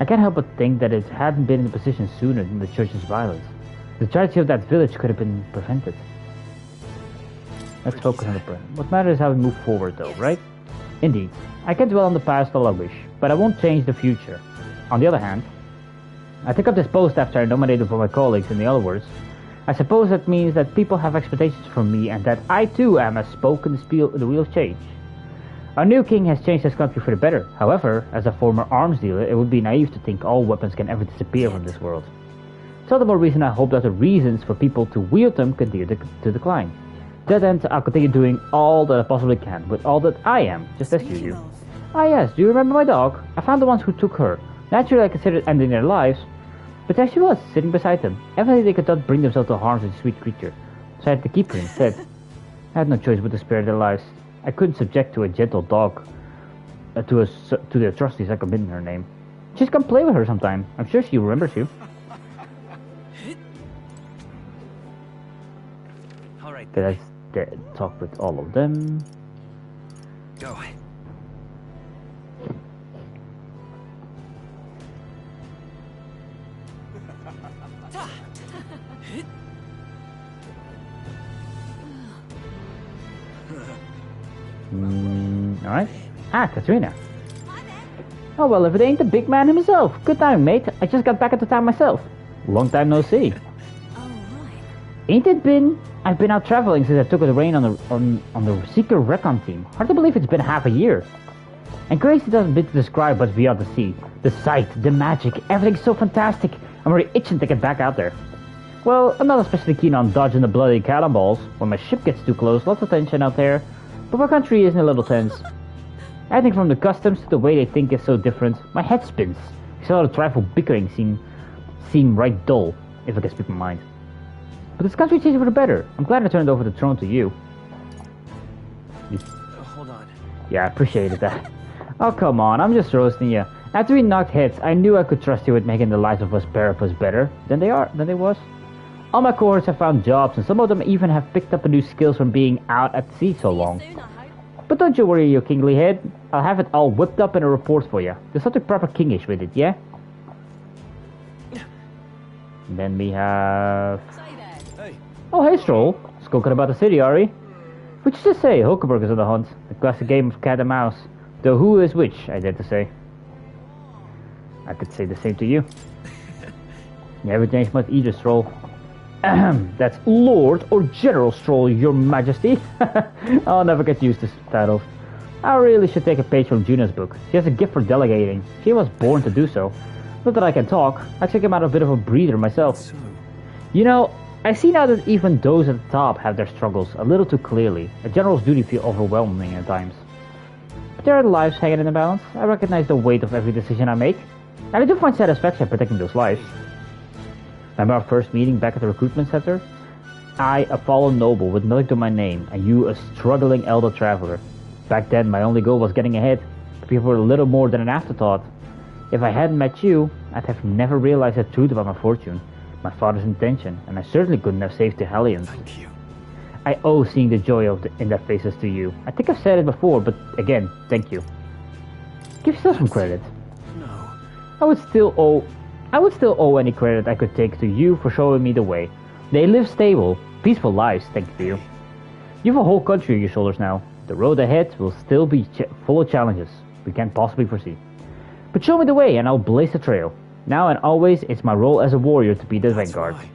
I can't help but think that it hadn't been in the position sooner than the church's violence. The tragedy of that village could have been prevented. Let's focus on the present. What matters is how we move forward though, right? Indeed, I can dwell on the past all I wish, but I won't change the future. On the other hand, I took up this post after I nominated for my colleagues in the other words. I suppose that means that people have expectations from me and that I too am a spoke in the wheel of change. Our new king has changed his country for the better. However, as a former arms dealer, it would be naive to think all weapons can ever disappear from this world. So the more reason I hope that the reasons for people to wield them continue to decline. To that end, I'll continue doing all that I possibly can with all that I am, just as you do. Ah yes, do you remember my dog? I found the ones who took her. Naturally I considered ending their lives, but there she was, sitting beside them. Evidently they could not bring themselves to harm such a sweet creature, so I had to keep her instead. I had no choice but to spare their lives. I couldn't subject to a gentle dog to the atrocities I committed in her name. Just come play with her sometime. I'm sure she remembers you. Alright. Okay, let's talk with all of them. Go. Alright. Ah, Katrina. Oh well, if it ain't the big man himself. Good time, mate. I just got back at the town myself. Long time no see. Ain't it been? I've been out traveling since I took the reign on the Seeker Recon team. Hard to believe it's been half a year. And Gracie doesn't bit to describe what's beyond the sea. The sight, the magic, everything's so fantastic. I'm already itching to get back out there. Well, I'm not especially keen on dodging the bloody cannonballs. When my ship gets too close, lots of tension out there. But my country isn't a little tense. I think from the customs to the way they think is so different, my head spins. So all the trifle bickering seem right dull, if I can speak my mind. But this country changed for the better. I'm glad I turned over the throne to you. Hold on. Yeah, I appreciated that. Oh, come on, I'm just roasting you. After we knocked heads, I knew I could trust you with making the lives of us Parapus better than they was. All my cohorts have found jobs, and some of them even have picked up new skills from being out at sea so long. But don't you worry, your kingly head. I'll have it all whipped up in a report for you. There's something proper kingish with it, yeah? And then we have... Oh, hey, Stroll. Spoken about the city, are we? Which is to say, Hulkenberg is on the hunt. A classic game of cat and mouse. Though who is which, I dare to say. I could say the same to you. Never change much either, Stroll. That's Lord or General Stroll, Your Majesty. I'll never get used to titles. I really should take a page from Juna's book. She has a gift for delegating. She was born to do so. Not that I can talk. I think I'm out a bit of a breather myself. You know, I see now that even those at the top have their struggles a little too clearly. A general's duty feels overwhelming at times. But there are lives hanging in the balance. I recognize the weight of every decision I make. And I do find satisfaction protecting those lives. Remember our first meeting back at the recruitment center? I, a fallen noble with nothing to my name, and you, a struggling elder traveler. Back then, my only goal was getting ahead. People were a little more than an afterthought. If I hadn't met you, I'd have never realized the truth about my fortune, my father's intention, and I certainly couldn't have saved the Hellions. Thank you. I owe seeing the joy in their faces to you. I think I've said it before, but again, thank you. Give yourself some credit. No. I would still owe any credit I could take to you for showing me the way. They live stable, peaceful lives, thanks to you. You have a whole country on your shoulders now. The road ahead will still be full of challenges we can't possibly foresee. But show me the way and I'll blaze the trail. Now and always, it's my role as a warrior to be the vanguard. Right.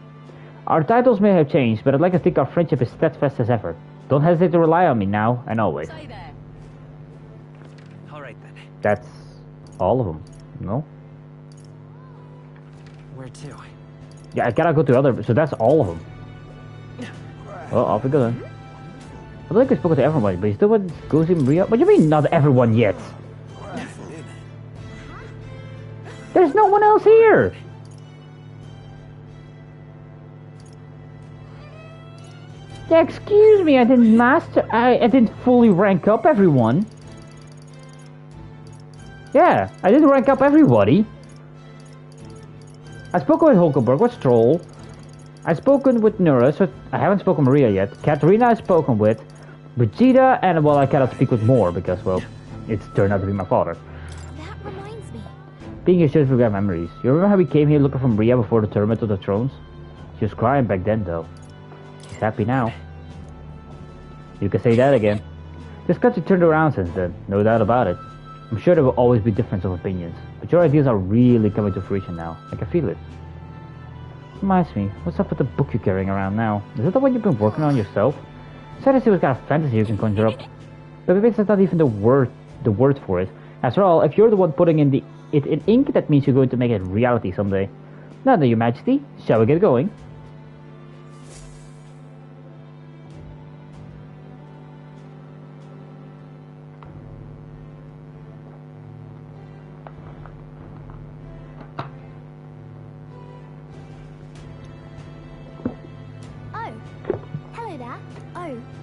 Our titles may have changed, but I'd like to think our friendship is steadfast as ever. Don't hesitate to rely on me now and always. Alright then. That's all of them, no? Where to? Yeah, I gotta go to other, so that's all of them. Well, off we go then. I feel like I spoke to everybody, but you still want to go see Maria? What do you mean not everyone yet? There's no one else here! Yeah, excuse me, I didn't fully rank up everyone. Yeah, I didn't rank up everybody. I spoke with Hulkenberg, with Stroll. I've spoken with Nura, so I haven't spoken Maria yet. Katarina I've spoken with. Vegeta, and well, I cannot speak with more because, well, it's turned out to be my father. That reminds me. Being here should forget memories. You remember how we came here looking for Maria before the Tournament of the Thrones? She was crying back then, though. She's happy now. You can say that again. This country turned around since then, no doubt about it. I'm sure there will always be difference of opinions, but your ideas are really coming to fruition now. I can feel it. Reminds me, what's up with the book you're carrying around now? Is that the one you've been working on yourself? Sad to see what kind of fantasy you can conjure up. But maybe that's not even the word for it. After all, if you're the one putting it in ink, that means you're going to make it reality someday. Now then, Your Majesty, shall we get going?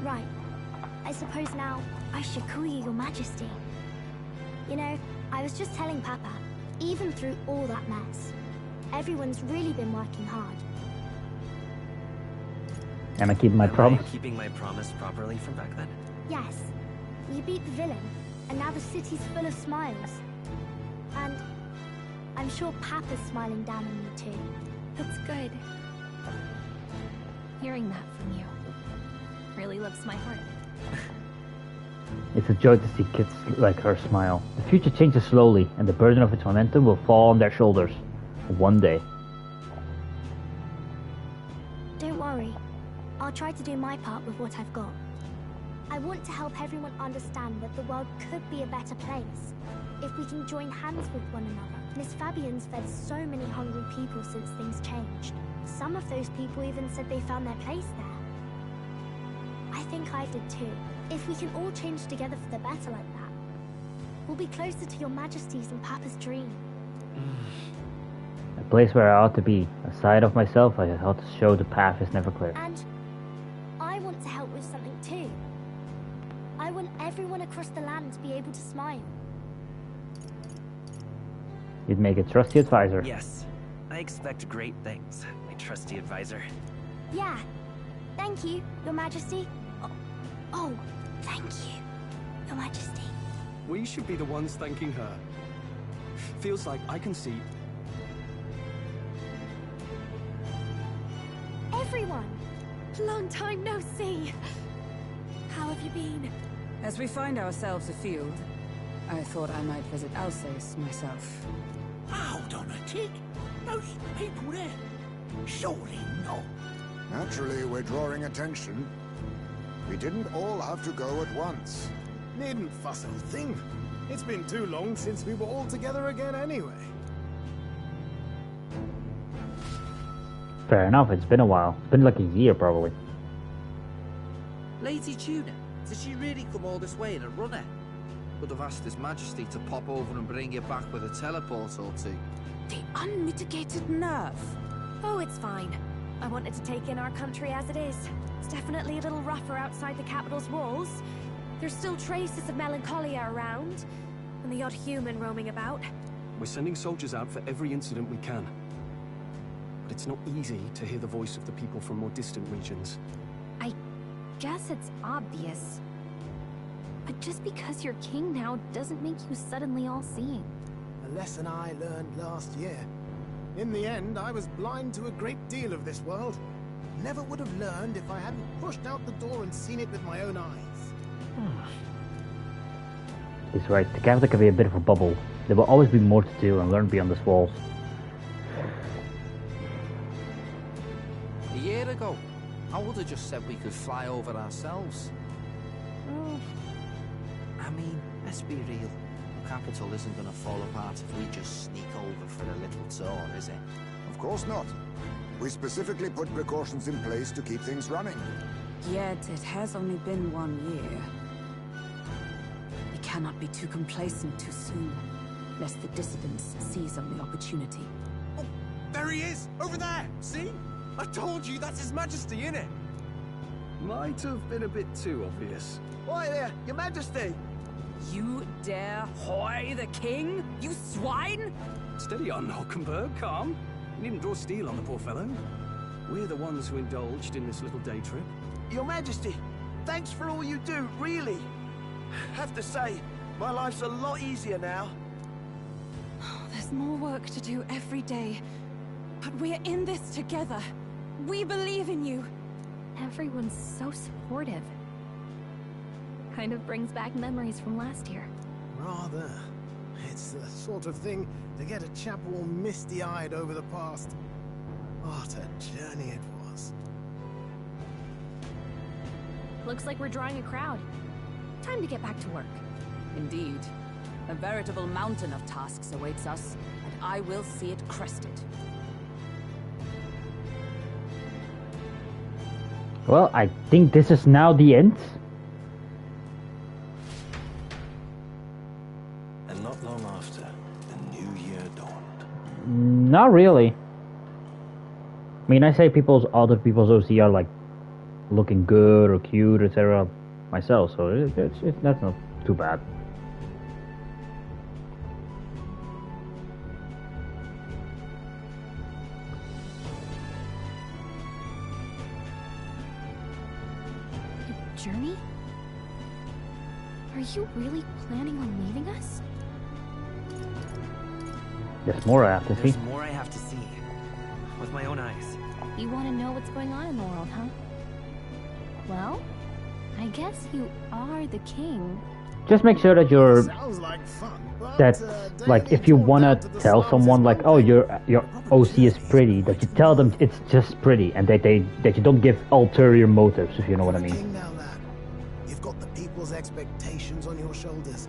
Right. I suppose now I should call you Your Majesty. You know, I was just telling Papa, even through all that mess, everyone's really been working hard. Am I keeping my promise? Am I keeping my promise properly from back then? Yes. You beat the villain, and now the city's full of smiles. And I'm sure Papa's smiling down on you too. That's good. Hearing that from you really lifts my heart. It's a joy to see kids like her smile. The future changes slowly, and the burden of its momentum will fall on their shoulders. One day. Don't worry. I'll try to do my part with what I've got. I want to help everyone understand that the world could be a better place if we can join hands with one another. Miss Fabian's fed so many hungry people since things changed. Some of those people even said they found their place there. I think I did too. If we can all change together for the better like that, we'll be closer to Your Majesty's and Papa's dream. A place where I ought to be. A side of myself I ought to show the path is never clear. And I want to help with something too. I want everyone across the land to be able to smile. You'd make a trusty advisor. Yes. I expect great things, my trusty advisor. Yeah. Thank you, Your Majesty. Oh, thank you, Your Majesty. We should be the ones thanking her. Feels like I can see... Everyone! Long time no see. How have you been? As we find ourselves afield, I thought I might visit Alsace myself. Hold on a tick. Those people there. Surely not. Naturally, we're drawing attention. We didn't all have to go at once. Needn't fuss, old thing. It's been too long since we were all together again anyway. Fair enough, it's been a while. It's been like a year, probably. Lady Tuna, did she really come all this way in a runner? Would have asked His Majesty to pop over and bring you back with a teleport or two. The unmitigated nerve. Oh, it's fine. I wanted to take in our country as it is. It's definitely a little rougher outside the capital's walls. There's still traces of melancholia around, and the odd human roaming about. We're sending soldiers out for every incident we can. But it's not easy to hear the voice of the people from more distant regions. I guess it's obvious. But just because you're king now doesn't make you suddenly all-seeing. A lesson I learned last year. In the end, I was blind to a great deal of this world. Never would have learned if I hadn't pushed out the door and seen it with my own eyes. He's right, the capital can be a bit of a bubble. There will always be more to do and learn beyond this walls. A year ago, I would have just said we could fly over ourselves. I mean, let's be real. The capital isn't going to fall apart if we just sneak over for a little tour, is it? Of course not. We specifically put precautions in place to keep things running. Yet it has only been 1 year. We cannot be too complacent too soon, lest the dissidents seize on the opportunity. Oh, there he is! Over there! See? I told you, that's His Majesty, innit? Might have been a bit too obvious. Oi there, Your Majesty! You dare hoy the king? You swine! Steady on, Hockenberg, calm. You needn't draw steel on the poor fellow. We're the ones who indulged in this little day trip. Your Majesty, thanks for all you do, really. Have to say, my life's a lot easier now. There's more work to do every day, but we're in this together. We believe in you. Everyone's so supportive. Kind of brings back memories from last year. Rather. It's the sort of thing to get a chap all misty-eyed over the past. What a journey it was. Looks like we're drawing a crowd. Time to get back to work. Indeed. A veritable mountain of tasks awaits us, and I will see it crested. Well, I think this is now the end. And not long after, the new year dawned. Not really. I mean, I say other people's OC are like looking good or cute, etc. myself, so that's not too bad. Journey? Are you really planning on leaving us? There's more I have to see. There's more I have to see. With my own eyes. You want to know what's going on in the world, huh? Well, I guess you are the king. Just make sure that you're like fun, that like if you wanna tell someone like, oh, your OC is pretty, that you tell them it's just pretty, and that you don't give ulterior motives, if you know what I mean. Now, lad, you've got the people's expectations on your shoulders.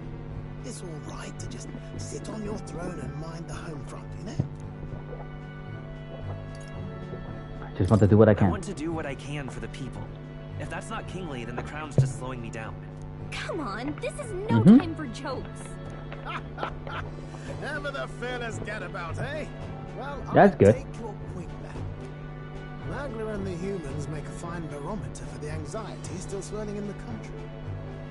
It's all right to just sit on your throne and mind the home front, you know? I just want to do what I I can. want to do what I can for the people. If that's not kingly, then the crown's just slowing me down. Come on, this is no time for jokes. Ever the fearless gadabout, eh? Well, That's I'll good. take your point back. Magla and the humans make a fine barometer for the anxiety still swirling in the country.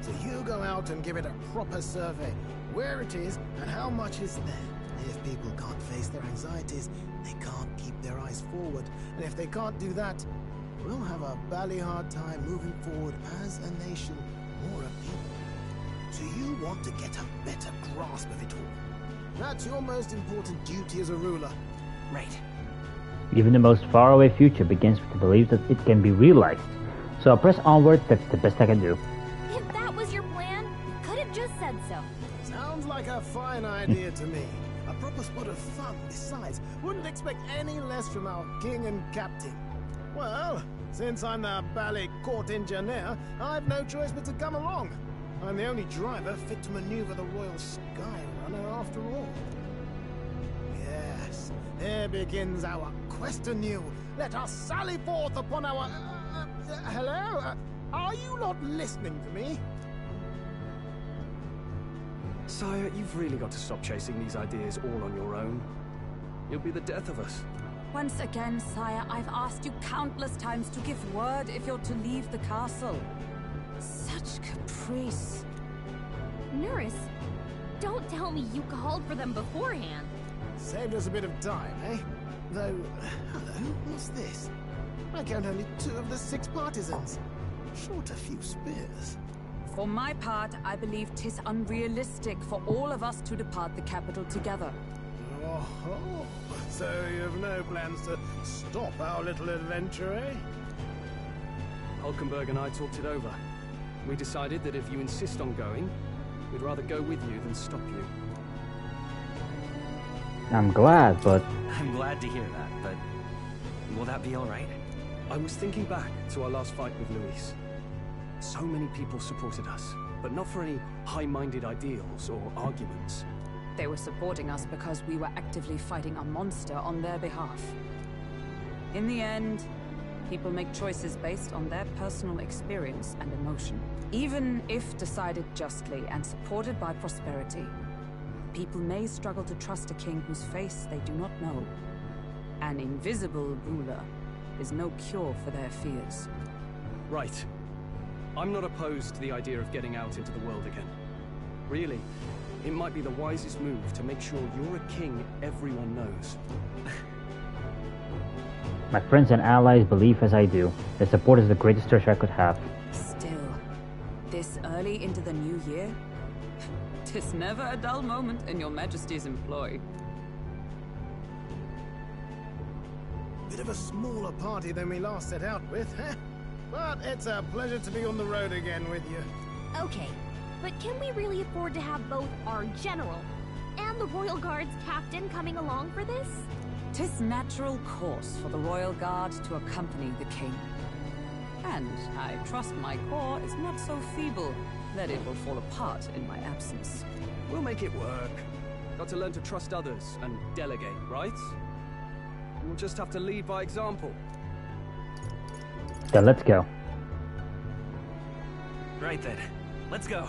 So you go out and give it a proper survey, where it is and how much is there. If people can't face their anxieties, they can't keep their eyes forward. And if they can't do that, we'll have a bally hard time moving forward as a nation, or a people. So you want to get a better grasp of it all. That's your most important duty as a ruler. Right. Even the most faraway future begins with the belief that it can be realized. So I'll press onward, that's the best I can do. like a fine idea to me. A proper spot of fun, besides. Wouldn't expect any less from our king and captain. Well, since I'm the ballet court engineer, I've no choice but to come along. I'm the only driver fit to maneuver the Royal Skyrunner after all. Yes, there begins our quest anew. Let us sally forth upon our... hello? Are you not listening to me? Sire, you've really got to stop chasing these ideas all on your own. You'll be the death of us. Once again, sire, I've asked you countless times to give word if you're to leave the castle. Such caprice. Nurse, don't tell me you called for them beforehand. Saved us a bit of time, eh? Though, hello, what's this? I count only 2 of the 6 partisans. Short a few spears. For my part, I believe 'tis unrealistic for all of us to depart the capital together. Oh, so you have no plans to stop our little adventure, eh? Hulkenberg and I talked it over. We decided that if you insist on going, we'd rather go with you than stop you. I'm glad, but... I'm glad to hear that, but... will that be alright? I was thinking back to our last fight with Luis. So many people supported us, but not for any high-minded ideals or arguments. They were supporting us because we were actively fighting a monster on their behalf. In the end, people make choices based on their personal experience and emotion. Even if decided justly and supported by prosperity, people may struggle to trust a king whose face they do not know. An invisible ruler is no cure for their fears. Right. I'm not opposed to the idea of getting out into the world again. Really, it might be the wisest move to make sure you're a king everyone knows. My friends and allies believe as I do. Their support is the greatest treasure I could have. Still, this early into the new year? 'Tis never a dull moment in your Majesty's employ. Bit of a smaller party than we last set out with, huh? But it's a pleasure to be on the road again with you. Okay, but can we really afford to have both our general and the Royal Guard's captain coming along for this? 'Tis natural course for the Royal Guard to accompany the king. And I trust my corps is not so feeble that it will fall apart in my absence. We'll make it work. Got to learn to trust others and delegate, right? We'll just have to lead by example. Then let's go. Right then, let's go.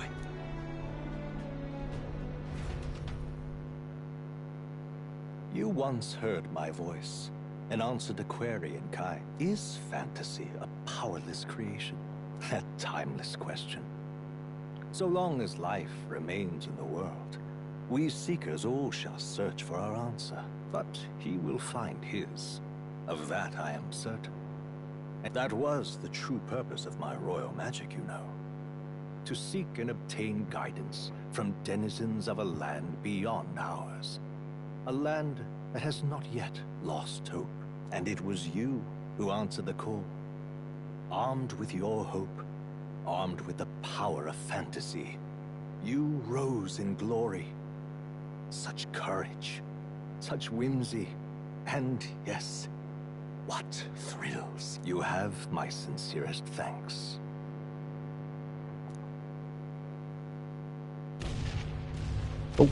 You once heard my voice and answered a query in kind. Is fantasy a powerless creation? A timeless question. So long as life remains in the world, we seekers all shall search for our answer. But he will find his. Of that I am certain. And that was the true purpose of my royal magic, you know. To seek and obtain guidance from denizens of a land beyond ours. A land that has not yet lost hope. And it was you who answered the call. Armed with your hope, armed with the power of fantasy, you rose in glory. Such courage, such whimsy, and yes, what thrills. You have my sincerest thanks. Oh.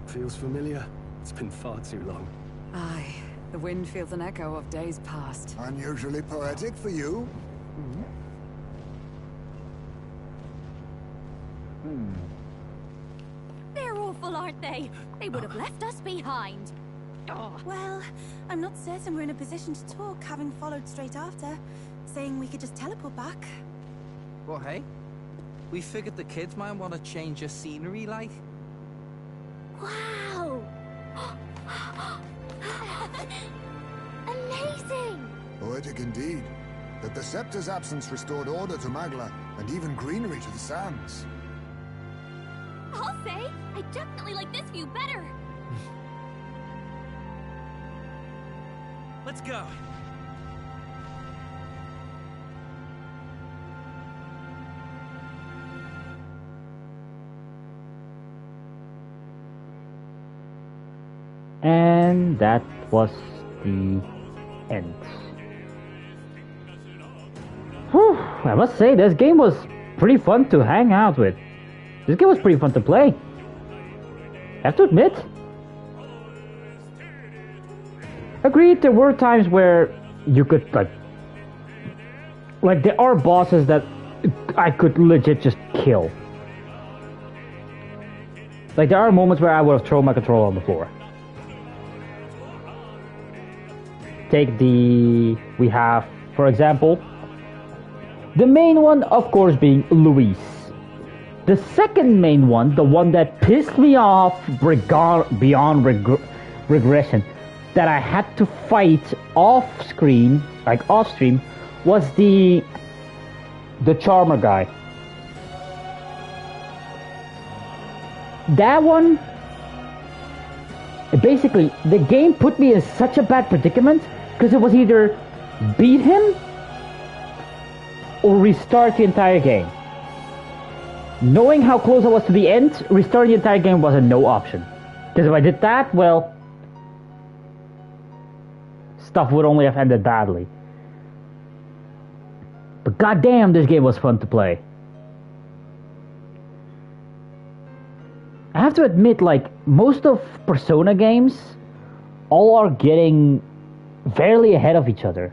Feels familiar. It's been far too long. Aye, the wind feels an echo of days past. Unusually poetic for you. They're awful, aren't they? They would have left us behind. Oh. Well, I'm not certain we're in a position to talk, having followed straight after, saying we could just teleport back. Well, hey, we figured the kids might want to change your scenery, like. Wow! Amazing! Poetic indeed. That the scepter's absence restored order to Magla, and even greenery to the sands. I'll say, I definitely like this view better. Let's go. And that was the end. Whew, I must say, this game was pretty fun to hang out with. This game was pretty fun to play. I have to admit. Agreed, there were times where you could, like there are bosses that I could legit just kill. Like, there are moments where I would have thrown my controller on the floor. We have, for example, the main one, of course, being Luis. The second main one, the one that pissed me off beyond regression, that I had to fight off-screen, like off-stream, was the Charmer guy. That one, basically, the game put me in such a bad predicament because it was either beat him or restart the entire game. Knowing how close I was to the end, restarting the entire game was a no option. Because if I did that, well, stuff would only have ended badly. But goddamn, this game was fun to play. I have to admit, like, most of Persona games all are getting fairly ahead of each other.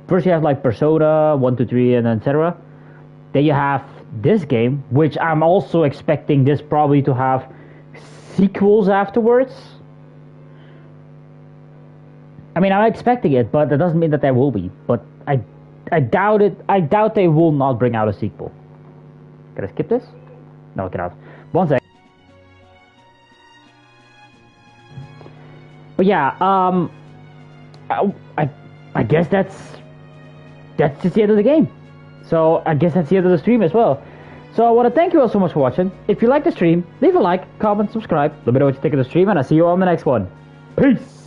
First you have like Persona 1, 2, 3 and etc. Then you have this game, which I'm also expecting this probably to have sequels afterwards. I mean, I'm expecting it, but that doesn't mean that there will be. But I doubt it. I doubt they will not bring out a sequel. Can I skip this? No, I cannot. One sec. But yeah, I guess that's just the end of the game. So I guess that's the end of the stream as well. So I want to thank you all so much for watching. If you like the stream, leave a like, comment, subscribe. Let me know what you think of the stream, and I'll see you all in the next one. Peace!